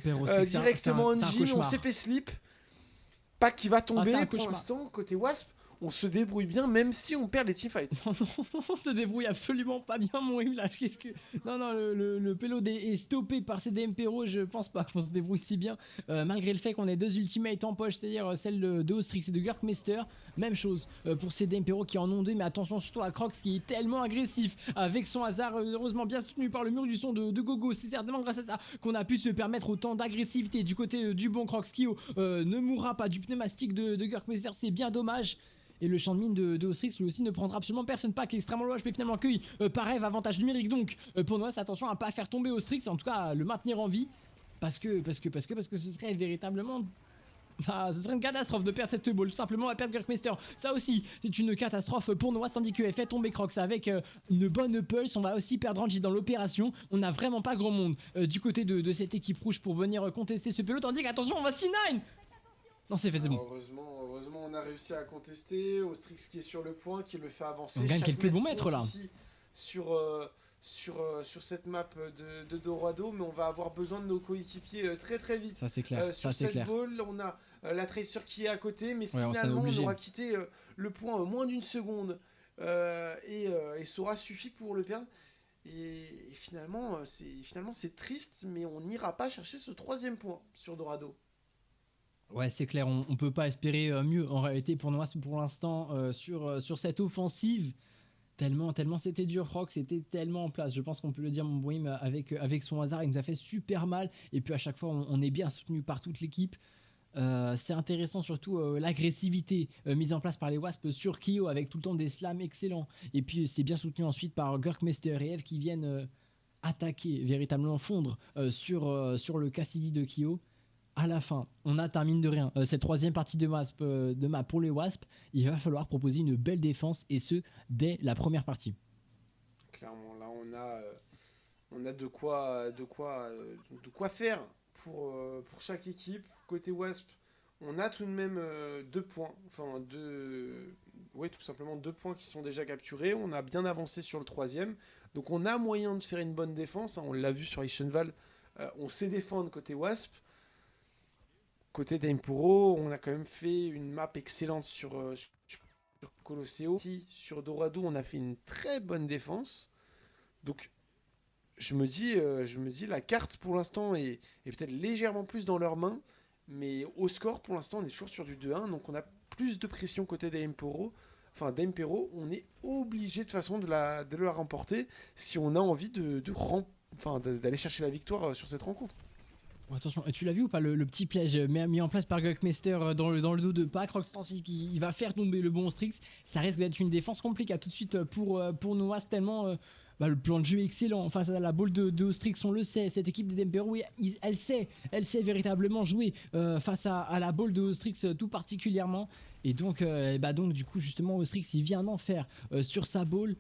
directement Engine. On s'est fait slip. Pac qui va tomber pour l'instant côté Wasp. On se débrouille bien même si on perd les teamfights. On se débrouille absolument pas bien mon Wim. Qu'est-ce que... Non, le payload est stoppé par ces Impero. Je pense pas qu'on se débrouille si bien. Malgré le fait qu'on ait 2 ultimates en poche, c'est-à-dire celle de Ostrix et de Gurkmaster. Même chose pour ces Impero qui en ont 2. Mais attention surtout à Crocs qui est tellement agressif avec son hasard. Heureusement bien soutenu par le mur du son de Gogo. C'est certainement grâce à ça qu'on a pu se permettre autant d'agressivité du côté du bon Crocs. Kyo ne mourra pas du pneumatique de Gurkmaster. C'est bien dommage. Et le champ de mine de Ostrix lui aussi ne prendra absolument personne. Pas extrêmement loin, mais finalement cueilli par Eve, avantage numérique donc pour Noas. Attention à pas faire tomber Ostrix, en tout cas à le maintenir en vie parce que ce serait véritablement Bah, ce serait une catastrophe de perdre cette ball. Tout simplement, on va perdre Gurkmeister. Ça aussi, c'est une catastrophe pour Noah, tandis que fait tomber Crocs avec une bonne pulse. On va aussi perdre Angie dans l'opération. On n'a vraiment pas grand monde du côté de cette équipe rouge pour venir contester ce PLO. Tandis qu'attention, on va C9. Non, c'est fait, c'est bon. Heureusement, on a réussi à contester. Ostrix qui est sur le point, qui le fait avancer. On gagne Chaque quelques bons mètre mètres là. compte ici sur cette map de Dorado, mais on va avoir besoin de nos coéquipiers très vite. Ça c'est clair. Sur Ça c'est cette clair. ball, on a la Tracer qui est à côté, mais Ouais, on s'en est finalement on obligé. aura quitté le point en moins d'une seconde et ça aura suffi pour le perdre. Et finalement, c'est triste, mais on n'ira pas chercher ce troisième point sur Dorado. Ouais, c'est clair, on peut pas espérer mieux en réalité pour Noah pour l'instant sur cette offensive. Tellement c'était dur, Rock, c'était tellement en place. Je pense qu'on peut le dire, mon Bohim, avec son hasard, il nous a fait super mal. Et puis à chaque fois, on est bien soutenu par toute l'équipe. C'est intéressant surtout l'agressivité mise en place par les Wasps sur Kyo avec tout le temps des slams excellents. Et puis c'est bien soutenu ensuite par Gurkmeister et Eve qui viennent attaquer, véritablement fondre sur le Cassidy de Kyo. À la fin, on a terminé de rien. Cette troisième partie de map pour les Wasps, il va falloir proposer une belle défense et ce, dès la première partie. Clairement, là on a de quoi faire pour chaque équipe. Côté Wasp, on a tout de même 2 points, tout simplement 2 points qui sont déjà capturés. On a bien avancé sur le troisième, donc on a moyen de faire une bonne défense. On l'a vu sur Ischenwald, on sait défendre côté Wasp. Côté d'Impuro, on a quand même fait une map excellente sur Colosseo. Sur Dorado, on a fait une très bonne défense. Donc, je me dis, la carte pour l'instant est peut-être légèrement plus dans leurs mains. Mais au score, pour l'instant, on est toujours sur du 2-1. Donc, on a plus de pression côté d'Impero. On est obligé de toute façon de la remporter si on a envie d'aller chercher la victoire sur cette rencontre. Attention, tu l'as vu ou pas le petit piège mis en place par Gurkmeister dans le dos de Pac, Roxtensive qui va faire tomber le bon Strix. Ça risque d'être une défense compliquée tout de suite pour Noah, tellement le plan de jeu est excellent. Enfin, la balle de Ostrix, on le sait, cette équipe des Dempero, elle sait véritablement jouer face à la balle de Ostrix tout particulièrement. Et donc, du coup, justement, Ostrix, il vient d'en faire sur sa balle.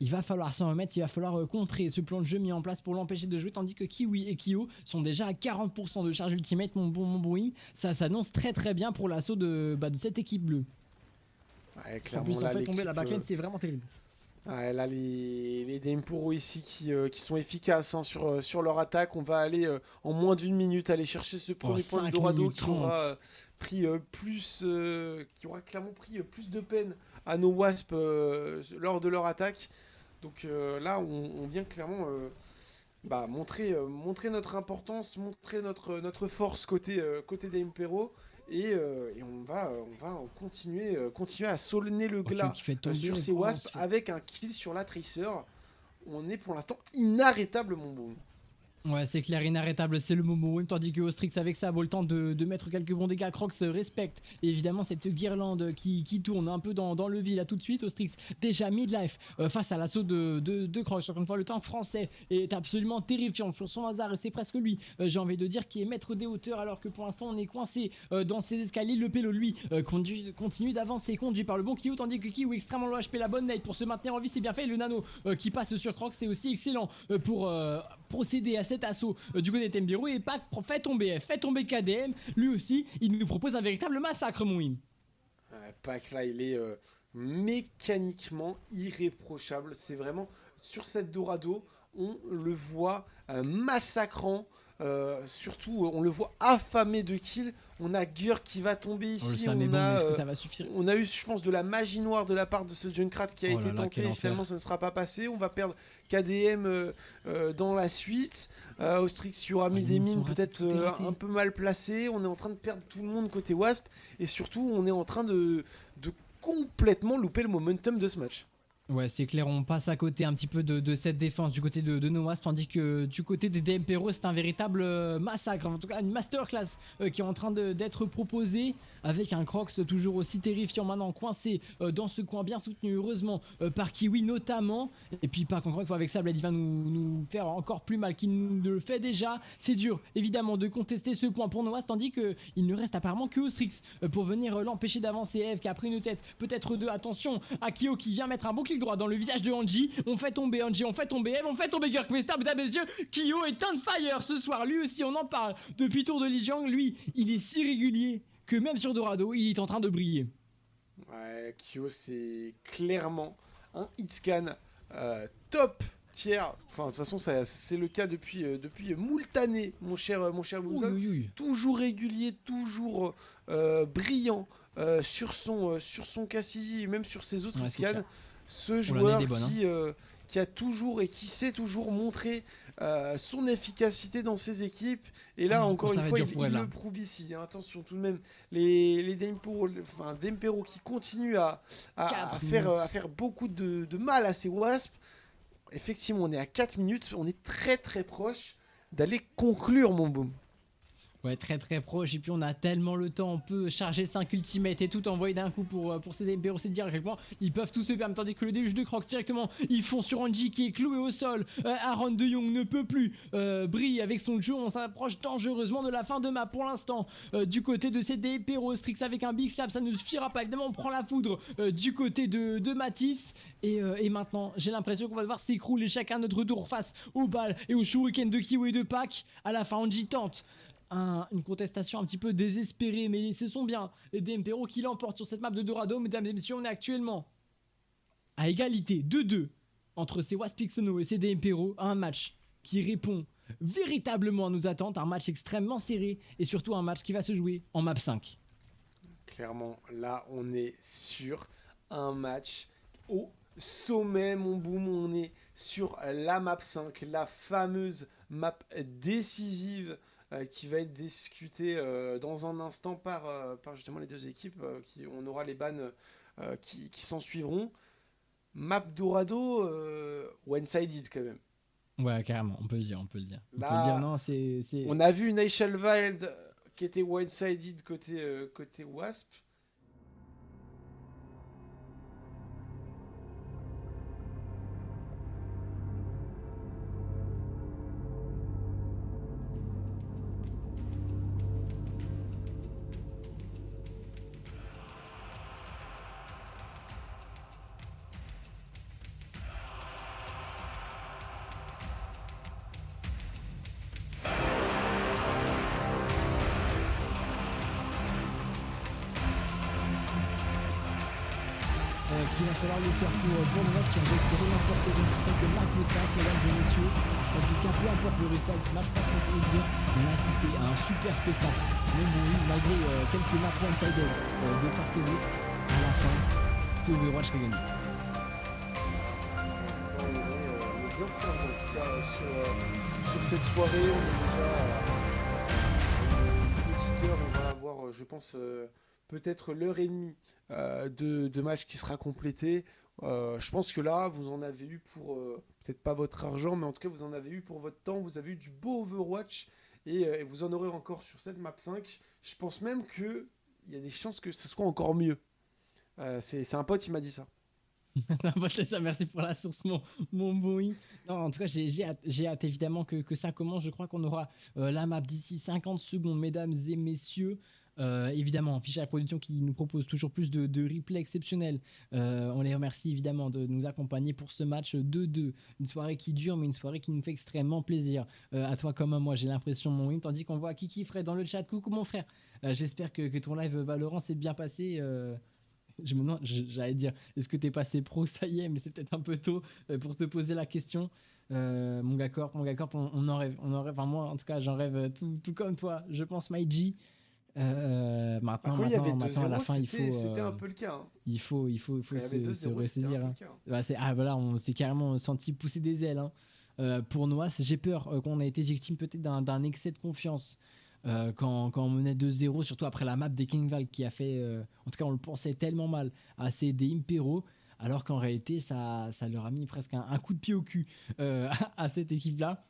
Il va falloir s'en remettre, il va falloir contrer ce plan de jeu mis en place pour l'empêcher de jouer, tandis que Kiwi et Kyo sont déjà à 40% de charge ultimate, mon Boeing. Ça s'annonce très très bien pour l'assaut de cette équipe bleue. Ouais, en plus, en fait, tomber la backlane, c'est vraiment terrible. Ouais, là, les Dempuro ici qui sont efficaces sur leur attaque. On va aller en moins d'une minute aller chercher ce premier point de Dorado qui aura clairement pris plus de peine à nos Wasps lors de leur attaque. Donc là, on vient clairement montrer notre importance, montrer notre force côté d'Impero. Et on va continuer à saulner le glas sur ces Wasps avec un kill sur la Tracer. On est pour l'instant inarrêtable, mon bon. Ouais, c'est clair, inarrêtable, c'est le moment. Tandis que Ostrix, avec ça, vaut le temps de mettre quelques bons dégâts. Crocs respecte et évidemment cette guirlande qui tourne un peu dans le vide là tout de suite. Ostrix, déjà midlife face à l'assaut de Crocs. Encore une fois, le tank français est absolument terrifiant sur son hasard et c'est presque lui, j'ai envie de dire, qui est maître des hauteurs alors que pour l'instant on est coincé dans ses escaliers. Le Pélo, lui, continue d'avancer, conduit par le bon Kyo, tandis que Kyo extrêmement low HP, la bonne nade pour se maintenir en vie, c'est bien fait. Et le nano qui passe sur Crocs, c'est aussi excellent pour procéder à cet assaut du côté de Tembiro. Et Pac fait tomber KDM, lui aussi il nous propose un véritable massacre, mon Wim. Pac là il est mécaniquement irréprochable, c'est vraiment sur cette Dorado on le voit massacrant, surtout on le voit affamé de kills. On a Gur qui va tomber ici, est-ce que ça va suffire? On a eu je pense de la magie noire de la part de ce Junkrat qui a été tenté et finalement ça ne sera pas passé. On va perdre KDM dans la suite. Ostrix qui aura mis des mines peut-être un peu mal placées. On est en train de perdre tout le monde côté Wasp et surtout on est en train de complètement louper le momentum de ce match. Ouais, c'est clair, on passe à côté un petit peu de cette défense du côté de Noas, tandis que du côté des DMPRO, c'est un véritable massacre, en tout cas une masterclass qui est en train d'être proposée, avec un Crocs toujours aussi terrifiant maintenant, coincé dans ce coin, bien soutenu heureusement par Kiwi notamment, et puis pas encore une fois avec ça, Blade il va nous faire encore plus mal qu'il ne le fait déjà. C'est dur évidemment de contester ce point pour Noas, tandis qu'il ne reste apparemment que Ostrix pour venir l'empêcher d'avancer. Eve qui a pris une tête, peut-être deux, attention à Kyo qui vient mettre un beau clic droit dans le visage de Anji. On fait tomber Anji, on fait tomber Eve, on fait tomber Kirkmeister, mesdames et messieurs. Kyo est on fire ce soir, lui aussi on en parle depuis Tour de Lijiang. Lui, il est si régulier que même sur Dorado, il est en train de briller. Ouais, Kyo, c'est clairement un hitscan top tiers. Enfin, de toute façon, c'est le cas depuis moult années, mon cher Ouh, Boomzone. ouh, ouh. Toujours régulier, toujours brillant sur son Cassidy et même sur ses autres Ouais, c'est clair. hitscans. Ce On en est joueur des bonnes, hein. qui a toujours et qui sait toujours montrer son efficacité dans ses équipes. Et là, encore Ça une va être fois, dur il, pour il elle là. le prouve ici, hein. Attention tout de même, les Dempero qui continuent à 4 faire, minutes. à faire beaucoup de mal à ces Wasps. Effectivement, on est à 4 minutes, on est très très proche d'aller conclure, mon boom. Ouais, très très proche. Et puis on a tellement le temps, on peut charger 5 ultimates et tout envoyer d'un coup pour ces DMPO. C'est dire à quel point ils peuvent tous se permettre. Tandis que le déluge de Crocs directement, ils font sur Anji qui est cloué au sol. Aaron de Jong ne peut plus briller avec son jeu. On s'approche dangereusement de la fin de map pour l'instant. Du côté de ces DMPO, Strix avec un big slap, ça ne suffira pas. Évidemment, on prend la foudre du côté de Matisse. Et maintenant, j'ai l'impression qu'on va devoir s'écrouler chacun notre tour face aux balles et aux shurikens de Kiwi et de Pac. À la fin, Anji tente une contestation un petit peu désespérée, mais ce sont bien les DMPRO qui l'emportent sur cette map de Dorado. Mesdames et messieurs, on est actuellement à égalité 2-2 entre ces Waspixono et ces DMPRO, à un match qui répond véritablement à nos attentes, un match extrêmement serré et surtout un match qui va se jouer en map 5. Clairement, là, on est sur un match au sommet, mon boom. On est sur la map 5, la fameuse map décisive qui va être discutée dans un instant par justement les deux équipes. On aura les bans qui s'en suivront. Map Dorado, one-sided quand même. Ouais, carrément, on peut le dire, on peut le dire. On peut le dire, Là, non, c'est... on a vu une Wild qui était one-sided côté Wasp. Qu'il va falloir le faire pour nous si on veut espérer l'emporter. Donc c'est ça que marque le 5, mesdames et messieurs. En tout cas, peu importe le résultat de ce match, je pense qu'on peut le dire, on a assisté à un super spectacle. Même oui, malgré quelques maps one-sided de part et d'autre, à la fin, c'est Overwatch qui a gagné. On est bien servi en tout cas sur cette soirée. On est déjà une petite heure. On va avoir, je pense, peut-être l'heure et demie de match qui sera complété. Je pense que là, vous en avez eu pour, peut-être pas votre argent, mais en tout cas, vous en avez eu pour votre temps. Vous avez eu du beau Overwatch et vous en aurez encore sur cette map 5. Je pense même qu'il y a des chances que ce soit encore mieux. C'est un pote qui m'a dit ça. Ça, merci pour la source, mon boy. Non, en tout cas, j'ai hâte évidemment que ça commence. Je crois qu'on aura la map d'ici 50 secondes, mesdames et messieurs. Évidemment, Ficha la production qui nous propose toujours plus de replays exceptionnels. On les remercie évidemment de nous accompagner pour ce match 2-2. Une soirée qui dure, mais une soirée qui nous fait extrêmement plaisir. À toi comme à moi, j'ai l'impression, mon win. Tandis qu'on voit Kiki Fred dans le chat. Coucou mon frère. J'espère que ton live Valorant s'est bien passé. Je me demande, j'allais dire, est-ce que t'es passé pro? Ça y est, mais c'est peut-être un peu tôt pour te poser la question. Mon gars Corp, on en rêve, enfin moi en tout cas j'en rêve tout comme toi, je pense MyG. Bah, Maintenant, quand il y avait à la 2-0, fin, c'était un peu le cas, hein. il faut Quand il y avait se 2-0, c'était un ressaisir, peu le hein. cas, hein. Bah, voilà, on s'est carrément senti pousser des ailes, hein. Pour Noah, j'ai peur qu'on ait été victime peut-être d'un excès de confiance quand on menait 2-0, surtout après la map des King Val qui a fait, en tout cas on le pensait tellement mal à ces des Impero. alors qu'en réalité, ça leur a mis presque un coup de pied au cul à cette équipe-là,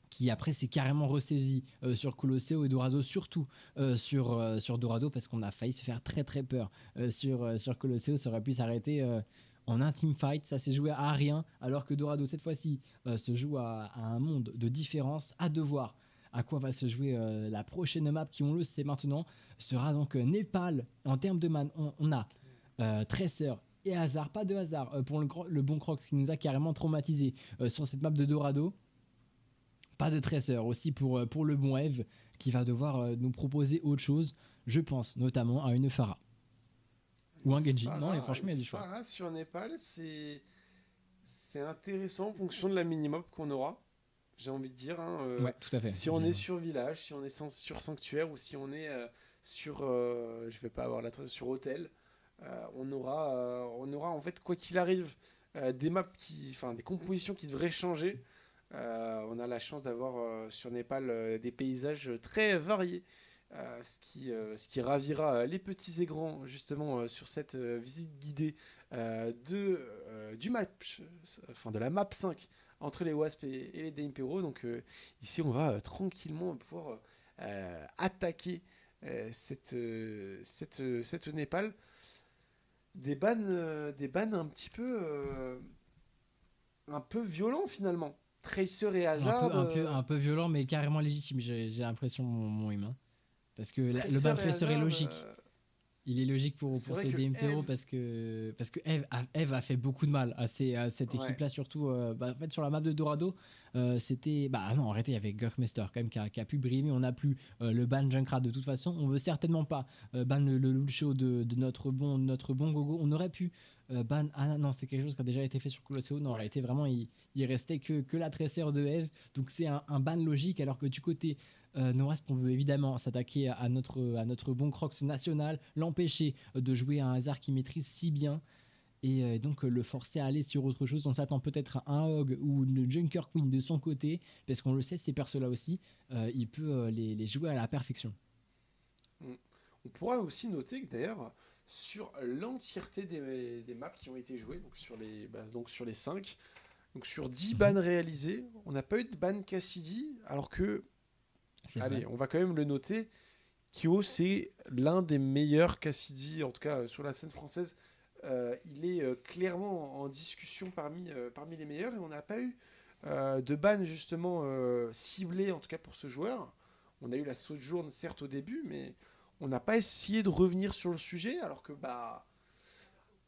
qui après s'est carrément ressaisi sur Colosseo et Dorado, surtout sur Dorado, parce qu'on a failli se faire très très peur sur Colosseo. Ça aurait pu s'arrêter en un team fight, ça s'est joué à rien, alors que Dorado cette fois-ci se joue à un monde de différence. À devoir à quoi va se jouer la prochaine map, qui on le sait maintenant sera donc Népal. En termes de man, on a Tracer et Hazard, pas de hasard pour le bon Crocs qui nous a carrément traumatisé sur cette map de Dorado. Pas de Tracer aussi pour le bon Eve, qui va devoir nous proposer autre chose. Je pense notamment à une Pharah ou un Genji. Non, et franchement, il y a du choix. Pharah sur Népal, c'est intéressant en fonction de la minimap qu'on aura. J'ai envie de dire, hein, Ouais, tout à fait. si on est sur village, si on est sur sanctuaire ou si on est sur, je vais pas avoir la trace, sur hôtel, on aura en fait quoi qu'il arrive des maps enfin des compositions qui devraient changer. On a la chance d'avoir sur Népal des paysages très variés, ce qui ravira les petits et grands justement sur cette visite guidée du map, enfin de la map 5 entre les Wasps et les Daimpero. Donc ici on va tranquillement pouvoir attaquer cette Népal. Des bans un peu violents finalement. Tracer et Hazard. Un peu violent, mais carrément légitime, j'ai l'impression, mon humain. Parce que le ban Tracer et Tracer est Hazard. logique. Il est logique pour C'est vrai ces que DMPO, Eve, parce que Eve a fait beaucoup de mal à cette ouais. équipe-là, surtout en fait, sur la map de Dorado. C'était. Bah non, arrêtez, il y avait Gurkmaster quand même qui a pu briller, mais on n'a plus le ban Junkrat de toute façon. On veut certainement pas ban le Lucio de notre bon Gogo. On aurait pu ban. Ah non, c'est quelque chose qui a déjà été fait sur Colosseo. Non, en Ouais. réalité, vraiment, il restait que la Tracer de Eve. Donc c'est un ban logique, alors que du côté. Noasp, on veut évidemment s'attaquer à notre bon Crocs national, l'empêcher de jouer à un hasard qu'il maîtrise si bien, et donc le forcer à aller sur autre chose. On s'attend peut-être à un Hog ou une Junker Queen de son côté, parce qu'on le sait, ces persos-là aussi, il peut les jouer à la perfection. On pourra aussi noter que d'ailleurs, sur l'entièreté des maps qui ont été jouées, donc sur les 5, donc sur 10 Mhm. bans réalisés, on n'a pas eu de ban Cassidy, alors que, C'est allez, vrai. on va quand même le noter, Kyo c'est l'un des meilleurs Cassidy, en tout cas sur la scène française. Il est clairement en discussion parmi les meilleurs, et on n'a pas eu de ban justement ciblé, en tout cas pour ce joueur. On a eu la Sojourn certes au début, mais on n'a pas essayé de revenir sur le sujet, alors que bah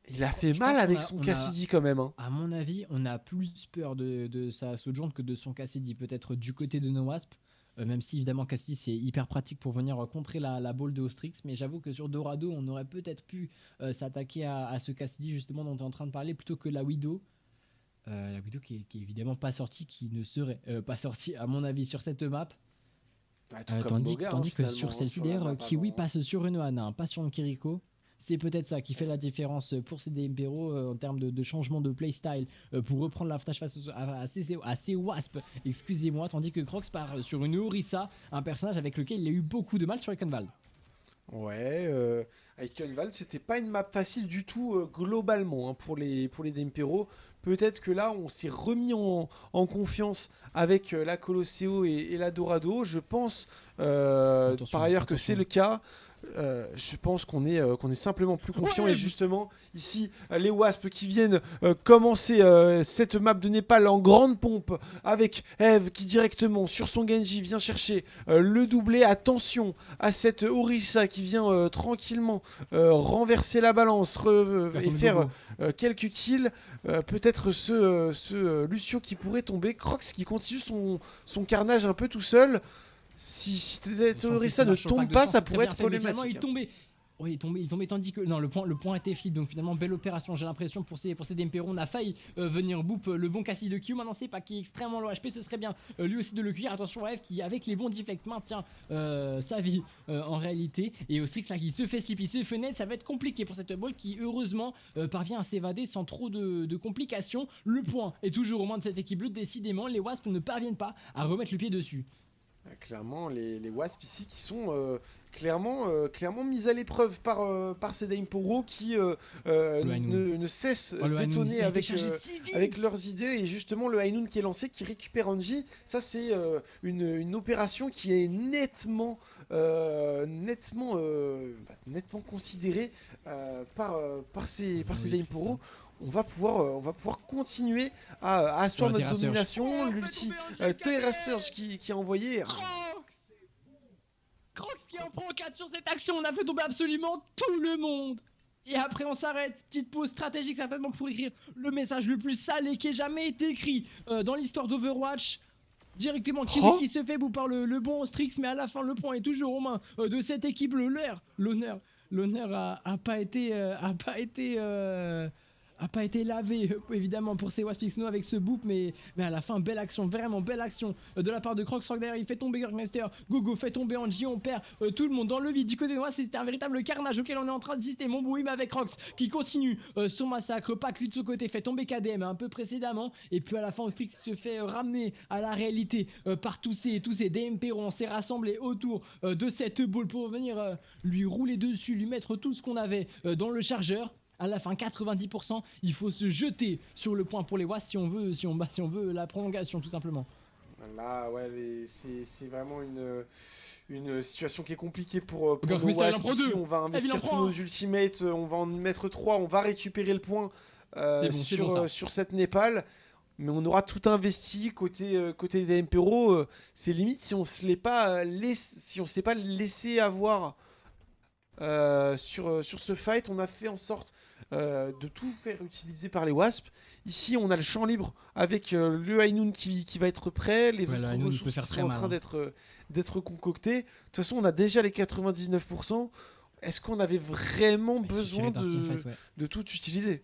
il a fait Je mal pense avec son Cassidy quand même. Hein. à mon avis, on a plus peur de sa Sojourn que de son Cassidy. Peut-être du côté de No Wasp, même si évidemment Cassidy c'est hyper pratique pour venir contrer la ball de Ostrix. Mais j'avoue que sur Dorado, on aurait peut-être pu s'attaquer à ce Cassidy justement dont tu es en train de parler, plutôt que la Widow. La Widow qui est évidemment pas sortie, qui ne serait pas sortie à mon avis sur cette map. Bah, tout comme Boga Tandis que sur finalement celle-ci sur la d'ailleurs, map Kiwi avant. Hein. passe sur une Hana, pas sur une Kiriko. C'est peut-être ça qui fait la différence pour ces DMPRO en termes de changement de playstyle pour reprendre l'avantage face à ces Wasp, excusez-moi, tandis que Crocs part sur une Orisa, un personnage avec lequel il a eu beaucoup de mal sur Econval. Ouais, avec Val, c'était pas une map facile du tout globalement hein, pour les Dempero. Peut-être que là, on s'est remis en confiance avec la Colosseo et la Dorado. Je pense par ailleurs que c'est Attention. le cas. Je pense qu'on est simplement plus confiant et Ouais, justement ici les Wasps qui viennent commencer cette map de Népal en grande pompe avec Eve qui directement sur son Genji vient chercher le doublé. Attention à cette Orisa qui vient tranquillement renverser la balance faire et tomber faire Gogo. quelques kills. Peut-être ce Lucio qui pourrait tomber. Crocs qui continue son carnage un peu tout seul. Si cette Attention, en plus, Orisa il ne marche sur le pack tombe de pas, sang, ça c'est très pourrait bien être fait, mais finalement problématique. il tombait. Oui, il tombait tandis que. Non, le point était flip, donc finalement, belle opération, j'ai l'impression, pour ces DMPRO. On a failli venir boop le bon Cassie de Q. Maintenant, c'est pas qui est extrêmement low HP, ce serait bien lui aussi de le cuire. Attention à F qui, avec les bons deflects, maintient sa vie en réalité. Et Ostrix là qui se fait slip, il se fait net, ça va être compliqué pour cette ball qui, heureusement, parvient à s'évader sans trop de complications. Le point est toujours aux mains de cette équipe bleue. Décidément, les Wasps ne parviennent pas à remettre le pied dessus. Clairement, les Wasps ici qui sont clairement mis à l'épreuve par ces Daimporo qui Le High Noon. ne cessent Oh, le High Noon, d'étonner il a été chargé si avec vite. leurs idées. Et justement, le High Noon qui est lancé, qui récupère Anji, ça c'est une opération qui est nettement considérée par ces Oui, Tristan. Daimporo. On va pouvoir continuer à Oh, asseoir la notre Terra Surge. domination. Oh, fait L'ulti tomber Angie Terra KDM. Surge qui a envoyé. Crocs. Crocs qui en prend 4 sur cette action. On a fait tomber absolument tout le monde. Et après on s'arrête, petite pause stratégique certainement pour écrire le message le plus salé qui ait jamais été écrit dans l'histoire d'Overwatch. Directement Kiwi Oh, qui se fait bout par le bon Strix, mais à la fin le point est toujours aux mains de cette équipe. L'honneur a pas été lavé évidemment pour ces Waspixno avec ce boop, mais à la fin belle action, vraiment belle action de la part de Crocs. Derrière il fait tomber Gorgmaster, Gogo fait tomber Angie, on perd tout le monde dans le vide du côté de moi. C'est un véritable carnage auquel on est en train d'assister. Mon Bouim avec Crocs qui continue son massacre. Pac lui de ce côté fait tomber KDM un peu précédemment, et puis à la fin Ostrix se fait ramener à la réalité par tous ces DMPRO. On s'est rassemblés autour de cette boule pour venir lui rouler dessus, lui mettre tout ce qu'on avait dans le chargeur. À la fin 90%, il faut se jeter sur le point pour les Wasps si on veut la prolongation tout simplement. là, ouais, c'est vraiment une situation qui est compliquée pour nos Gorgmaster il en Wasps. prend Ici, 2. on va Eh, il en investir tous prend nos un. ultimates, on va en mettre 3, on va récupérer le point C'est bon ça. sur cette Népal. Mais on aura tout investi côté des Impero. C'est limite si on se l'est pas si on s'est pas laissé avoir sur ce fight. On a fait en sorte de tout faire utiliser par les Wasps. Ici, on a le champ libre avec le High Noon qui va être prêt, les Ouais, autres le High Noon, il peut ressources qui faire sont très en mal. train Hein. d'être concoctées. De toute façon, on a déjà les 99%. Est-ce qu'on avait vraiment Il suffirait besoin d'un teamfight, ouais. de tout utiliser?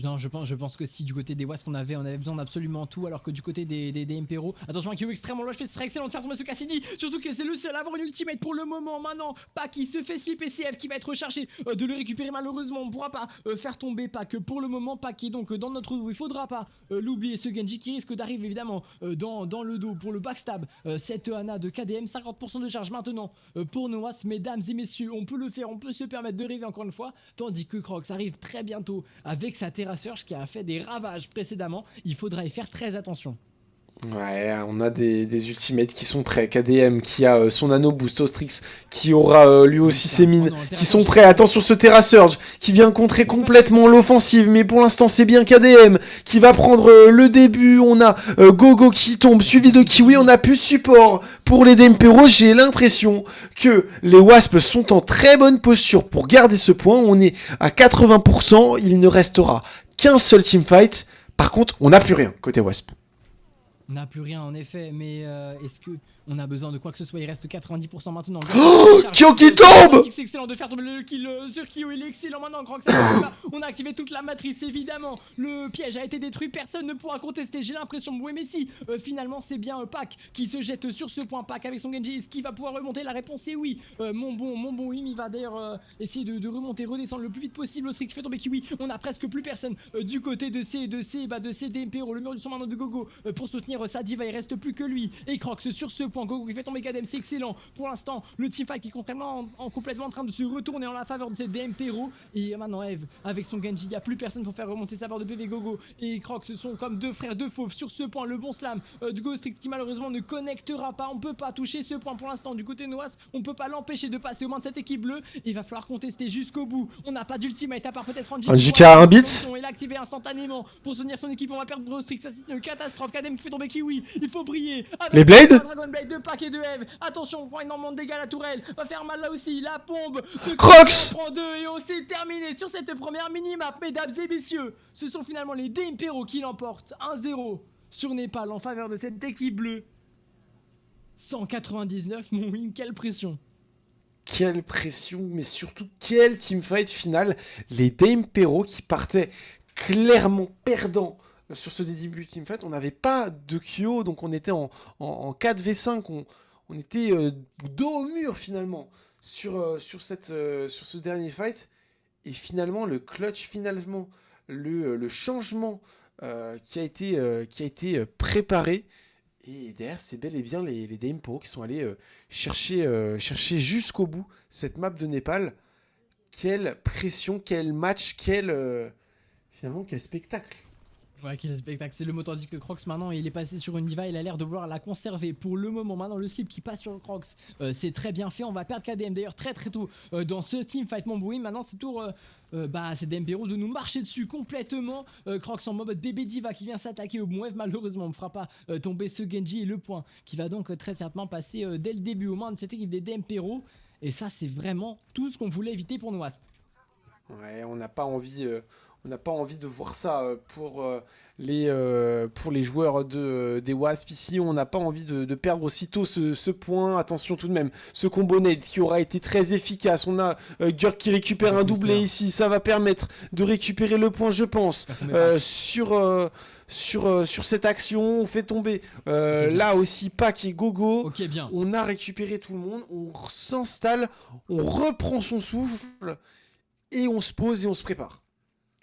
Non, je pense que si du côté des Wasps on avait besoin d'absolument tout, alors que du côté des Impero, attention, un Kyo extrêmement low HP, ce serait excellent de faire tomber ce Cassidy, surtout que c'est le seul à avoir une ultimate pour le moment. Maintenant, Pac qui se fait slip et CF qui va être chargé de le récupérer. Malheureusement, on ne pourra pas faire tomber Pac pour le moment. Pac qui est donc dans notre dos, il faudra pas l'oublier, ce Genji qui risque d'arriver évidemment dans le dos pour le backstab. Cette Ana de KDM, 50% de charge maintenant pour nos Wasps, mesdames et messieurs, on peut le faire, on peut se permettre de rêver encore une fois, tandis que Crocs arrive très bientôt avec sa Terra Surge qui a fait des ravages précédemment. Il faudra y faire très attention. Ouais, on a des ultimates qui sont prêts. KDM qui a son nano boost, Ostrix qui aura lui aussi ses Oh mines non, le Terra qui sont Surge prêts. Attention ce Terra Surge qui vient contrer il peut passer. complètement l'offensive, mais pour l'instant c'est bien KDM qui va prendre le début. On a Gogo qui tombe, suivi de Kiwi. On a plus de support pour les Dempero. J'ai l'impression que les Wasps sont en très bonne posture pour garder ce point. On est à 80%. Il ne restera qu'un seul teamfight. Par contre, on n'a plus rien côté Wasp. On n'a plus rien en effet, mais est-ce que on a besoin de quoi que ce soit? Il reste 90% maintenant. Oh, Kyo qui tombe! C'est excellent de faire tomber le kill sur Kyo, il est excellent maintenant. On a activé toute la matrice évidemment. Le piège a été détruit, personne ne pourra contester. J'ai l'impression, oui, mais si finalement c'est bien Pac qui se jette sur ce point. Pac avec son Genji, est-ce qu'il va pouvoir remonter? La réponse est oui. Mon bon Im, il va d'ailleurs essayer de remonter, redescendre le plus vite possible. Strix fait tomber Kiwi. On a presque plus personne du côté de ces DMPRO. Le mur du son maintenant de Gogo pour soutenir sa diva. Il reste plus que lui et Crocs sur ce point. Gogo qui fait tomber KDM, c'est excellent. Pour l'instant, le teamfight qui est complètement en train de se retourner en la faveur de ces DMPRO. Et maintenant Eve avec son Genji, il n'y a plus personne pour faire remonter sa barre de PV. Gogo et Crocs sont comme deux frères, deux fauves sur ce point. Le bon slam de Ghostrix qui malheureusement ne connectera pas. On peut pas toucher ce point pour l'instant du côté Noas. On peut pas l'empêcher de passer aux mains de cette équipe bleue. Il va falloir contester jusqu'au bout. On n'a pas d'ultimate à part peut-être Angie qui a un bit. Il a activé instantanément pour soutenir son équipe. On va perdre Ghostrix, ça c'est une catastrophe. KDM qui fait tomber Kiwi. Il faut briller. Avec Les Blades. Dragon Blade de Pac et de Eve. Attention, on prend énormément de dégâts. La tourelle va faire mal là aussi. La pompe de Crocs. on prend 2 et on s'est terminé sur cette première minimap, mesdames et messieurs. Ce sont finalement les DMPRO qui l'emportent 1-0 sur Népal en faveur de cette équipe bleue. 199, mon win, quelle pression. Quelle pression, mais surtout quel teamfight final. Les Dempero qui partaient clairement perdants sur ce début de teamfight. On n'avait pas de Kyo, donc on était en 4v5. On était dos au mur finalement sur ce dernier fight. Et finalement, le clutch, finalement, le changement qui a été préparé Et derrière, c'est bel et bien les Daimporo qui sont allés chercher jusqu'au bout cette map de Népal. Quelle pression, quel match, finalement, quel spectacle. Ouais, quel spectacle, c'est le mot, tandis que Crocs maintenant il est passé sur une diva, il a l'air de vouloir la conserver pour le moment. Maintenant le slip qui passe sur Crocs, c'est très bien fait, on va perdre KDM d'ailleurs très tôt dans ce teamfight mon boui. Maintenant c'est tour c'est Dempero de nous marcher dessus complètement. Crocs en mode bébé diva qui vient s'attaquer au bon F, malheureusement on ne fera pas tomber ce Genji et le point qui va donc très certainement passer dès le début au moins de cette équipe des Dempero. Et ça c'est vraiment tout ce qu'on voulait éviter pour nos Wasp. Ouais, on n'a pas envie de voir ça pour les joueurs des Wasps ici. On n'a pas envie de perdre aussitôt ce point. Attention tout de même, ce combo nade qui aura été très efficace. On a Gurk qui récupère un doublé ici. Ça va permettre de récupérer le point, je pense, sur cette action. On fait tomber là aussi Pac et Gogo. Ok, bien. On a récupéré tout le monde. On s'installe, on reprend son souffle. Et on se pose et on se prépare.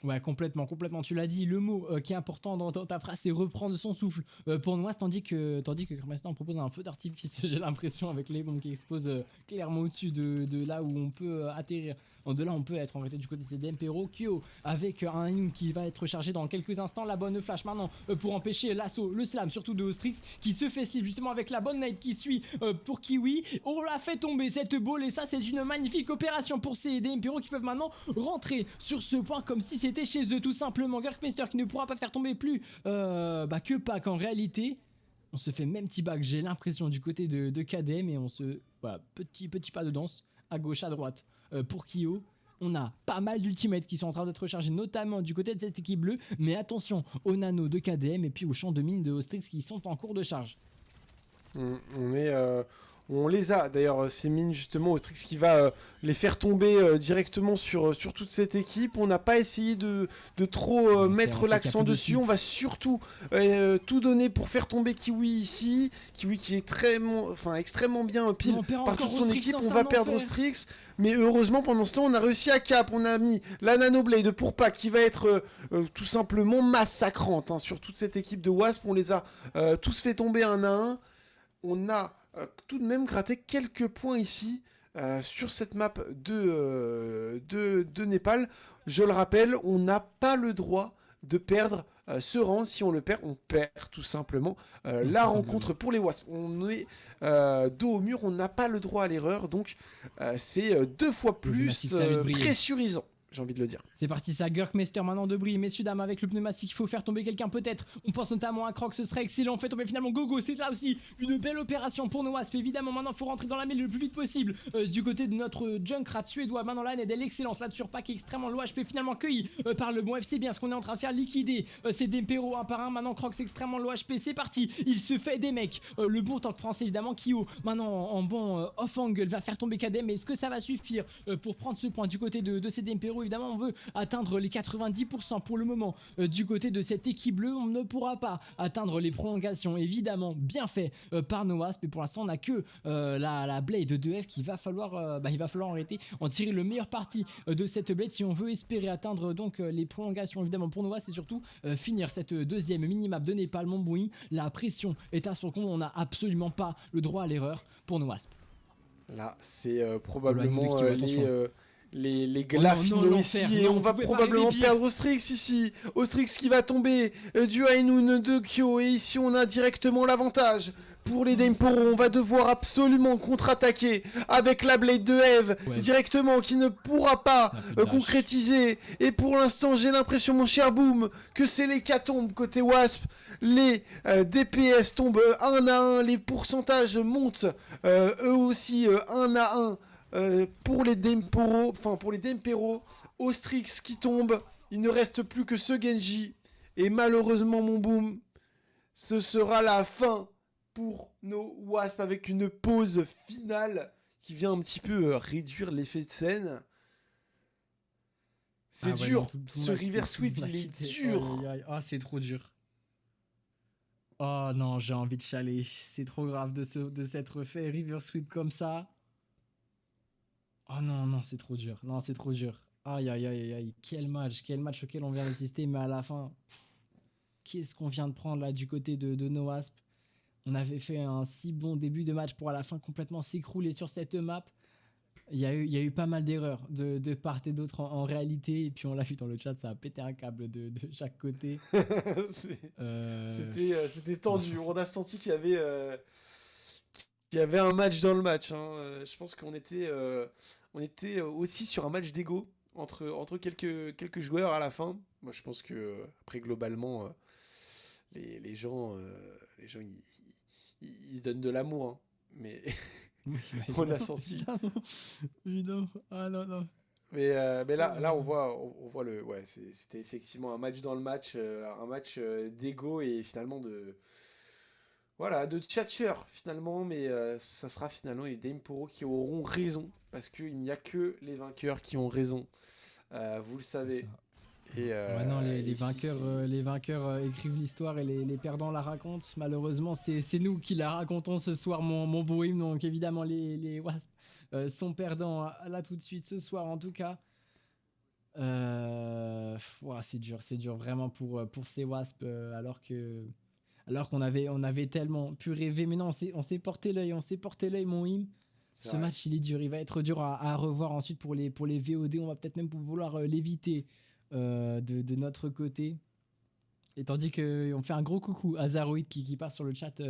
Ouais, complètement. Tu l'as dit, le mot qui est important dans ta phrase, c'est reprendre son souffle pour Noise, tandis que Kermastan propose un feu d'artifice, j'ai l'impression, avec les bombes qui explosent clairement au-dessus de là où on peut atterrir. De là, on peut être en réalité du côté de Dempero. Kyo avec un Ing qui va être chargé dans quelques instants. La bonne flash maintenant pour empêcher l'assaut, le slam, surtout de Ostrix qui se fait slip justement avec la bonne nade qui suit pour Kiwi. On l'a fait tomber cette ball et ça, c'est une magnifique opération pour ces Dempero qui peuvent maintenant rentrer sur ce point comme si c'était chez eux tout simplement. Gurkmeister qui ne pourra pas faire tomber plus que Pac en réalité. On se fait même petit back, j'ai l'impression, du côté de KDM et on se... Voilà, petit pas de danse à gauche, à droite pour Kyo. On a pas mal d'ultimates qui sont en train d'être rechargés, notamment du côté de cette équipe bleue. Mais attention aux nano de KDM et puis aux champs de mine de Ostrix qui sont en cours de charge. On les a d'ailleurs, ces mines justement, Ostrix qui va les faire tomber directement sur toute cette équipe. On n'a pas essayé de trop mettre l'accent dessus. On va surtout tout donner pour faire tomber Kiwi ici. Kiwi qui est extrêmement bien pile par toute son équipe. On va perdre Ostrix. Mais heureusement, pendant ce temps, on a réussi à cap. On a mis la Nanoblade pour Pac qui va être tout simplement massacrante sur toute cette équipe de Wasp. On les a tous fait tomber un à un. On a tout de même gratté quelques points ici sur cette map de Népal. Je le rappelle, on n'a pas le droit de perdre ce rang. Si on le perd, on perd tout simplement la rencontre pour les Wasps. On est dos au mur, on n'a pas le droit à l'erreur. Donc c'est 2 fois plus pressurisant. J'ai envie de le dire. C'est parti, ça. Gurkmeister maintenant de brille. Messieurs, dames, avec le pneumatique, il faut faire tomber quelqu'un peut-être. On pense notamment à Croc, ce serait excellent. On fait tomber finalement Gogo. C'est là aussi une belle opération pour nos Wasps. Évidemment, maintenant, il faut rentrer dans la mêlée le plus vite possible. Du côté de notre Junkrat suédois. Maintenant, là, elle est excellente. Là, sur Pac extrêmement low HP, finalement cueilli par le bon F. C'est bien ce qu'on est en train de faire liquider. C'est Dempero un par un. Maintenant, Croc, c'est extrêmement low HP. C'est parti. Il se fait des mecs. Le bon tank français, évidemment. Kyo, maintenant, en bon off-angle, va faire tomber KDM. Mais est-ce que ça va suffire pour prendre ce point du côté de ces Dempero? Évidemment, on veut atteindre les 90% pour le moment du côté de cette équipe bleue. On ne pourra pas atteindre les prolongations, évidemment bien fait par nos Wasps, et pour l'instant on n'a que la Blade de 2F qu'il va falloir il va falloir arrêter, en tirer le meilleur parti de cette Blade si on veut espérer atteindre donc les prolongations évidemment pour nos Wasps, et surtout finir cette deuxième minimap de Népal. Mon Boeing, la pression est à son compte, on n'a absolument pas le droit à l'erreur pour nos Wasps. Là c'est probablement les Glafino ici, et on va probablement perdre Ostrix ici. Ostrix qui va tomber du Ainun de Kyo, et ici on a directement l'avantage pour les Demporo. On va devoir absolument contre-attaquer avec la Blade de Eve directement, qui ne pourra pas concrétiser. Et pour l'instant, j'ai l'impression, mon cher Boom, que c'est l'hécatombe côté Wasp. Les DPS tombent 1 à 1, les pourcentages montent eux aussi 1 à 1. Pour les Dempero, Ostrix qui tombe, il ne reste plus que ce Genji, et malheureusement mon Boom, ce sera la fin pour nos Wasps, avec une pause finale qui vient un petit peu réduire l'effet de scène. C'est dur, ce reverse sweep il est dur. Ah, c'est trop dur. Oh non, j'ai envie de chialer, c'est trop grave de s'être fait reverse sweep comme ça. Oh non, c'est trop dur. Non, c'est trop dur. Aïe. Quel match auquel on vient d'assister, mais à la fin, qu'est-ce qu'on vient de prendre là du côté de nos Wasps? On avait fait un si bon début de match pour à la fin complètement s'écrouler sur cette map. Il y a eu pas mal d'erreurs de part et d'autre en réalité. Et puis on l'a vu dans le chat, ça a pété un câble de chaque côté. C'est- Euh, C'était tendu. On a senti qu'il y avait un match dans le match, hein. Je pense on était aussi sur un match d'ego entre quelques joueurs à la fin. Moi, je pense que après globalement, les gens ils se donnent de l'amour, hein. Mais oui, bah, on a évidemment, senti. évidemment, évidemment. Ah non, non. Mais là, Euh, on voit ouais, c'était effectivement un match dans le match, un match d'ego et finalement voilà, de tchatcheurs finalement, mais ça sera finalement les Dame Poro qui auront raison, parce qu'il n'y a que les vainqueurs qui ont raison, vous le c'est ça. savez. Et, Maintenant, les ici, vainqueurs, écrivent l'histoire et les perdants la racontent. Malheureusement, c'est nous qui la racontons ce soir, mon Bohème. Donc, évidemment, les Wasps sont perdants là tout de suite ce soir, en tout cas. Ouah, c'est dur vraiment pour ces Wasps, alors qu'on avait tellement pu rêver. Mais non, on s'est porté l'œil, mon him. c'est Ce vrai. match, il est dur. Il va être dur à revoir ensuite pour les VOD. On va peut-être même vouloir l'éviter de notre côté. Et tandis qu'on fait un gros coucou à Zaroid qui passe sur le chat.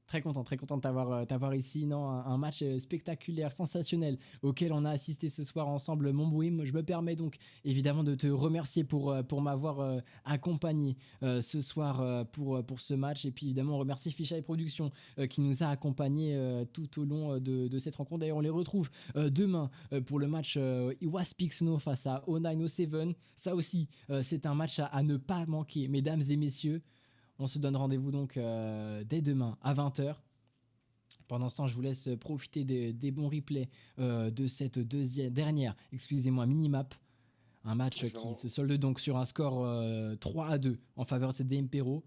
Très content de t'avoir ici. Non, un match spectaculaire, sensationnel, auquel on a assisté ce soir ensemble, mon Bouim. Je me permets donc évidemment de te remercier pour m'avoir accompagné ce soir pour ce match. Et puis évidemment, remercier Ficha et Productions qui nous a accompagnés tout au long de cette rencontre. D'ailleurs, on les retrouve demain pour le match Iwaspixno face à O907. Ça aussi, c'est un match à ne pas manquer, mesdames et messieurs. On se donne rendez-vous donc dès demain à 20h. Pendant ce temps, je vous laisse profiter des bons replays de cette dernière, excusez-moi, minimap. Un match Je vais qui en, se solde donc sur un score 3-2 en faveur de CD Impero.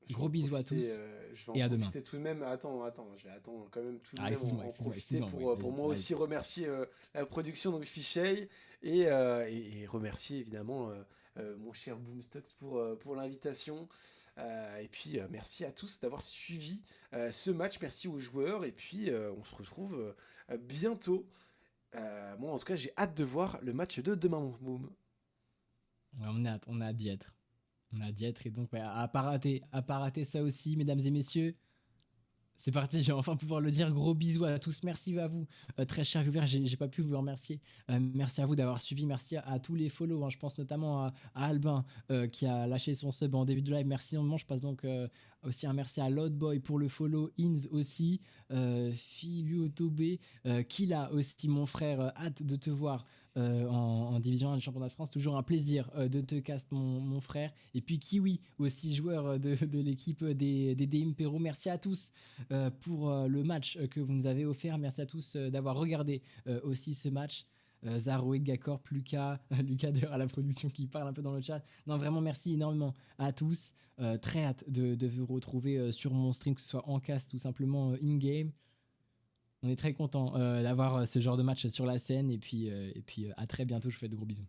je vais Gros en bisous à profiter, tous je vais en et à demain. profiter tout de même. Attends, je vais attendre quand même tout de Ah, même excuse-moi, en excuse-moi, profiter excuse-moi, oui, pour vas-y, moi vas-y. aussi remercier la production, donc Fichay, et remercier évidemment mon cher Boomstocks pour l'invitation. Et puis merci à tous d'avoir suivi ce match, merci aux joueurs, et puis on se retrouve bientôt. Moi en tout cas j'ai hâte de voir le match de demain, mon Boom. Ouais, on a hâte d'y être. On a hâte d'y être et donc ouais, à pas rater ça aussi, mesdames et messieurs. C'est parti, je vais enfin pouvoir le dire. Gros bisous à tous. Merci à vous, très chers viewers. J'ai pas pu vous remercier. Merci à vous d'avoir suivi. Merci à tous les follow, hein. Je pense notamment à Albin qui a lâché son sub en début de live. Merci énormément. Je passe donc aussi un merci à Loudboy pour le follow. Inz aussi. Filuotobe. Kila aussi, mon frère. Hâte de te voir en Division 1 du Championnat de France. Toujours un plaisir de te cast, mon frère. Et puis Kiwi aussi, joueur de l'équipe des Impero. Merci à tous pour le match que vous nous avez offert. Merci à tous d'avoir regardé aussi ce match. Zaroé, Gakor, Lucas, Lucas d'ailleurs à la production qui parle un peu dans le chat. Non, vraiment merci énormément à tous. Très hâte de vous retrouver sur mon stream, que ce soit en cast ou simplement in-game. On est très content d'avoir ce genre de match sur la scène. Et puis à très bientôt. Je vous fais de gros bisous.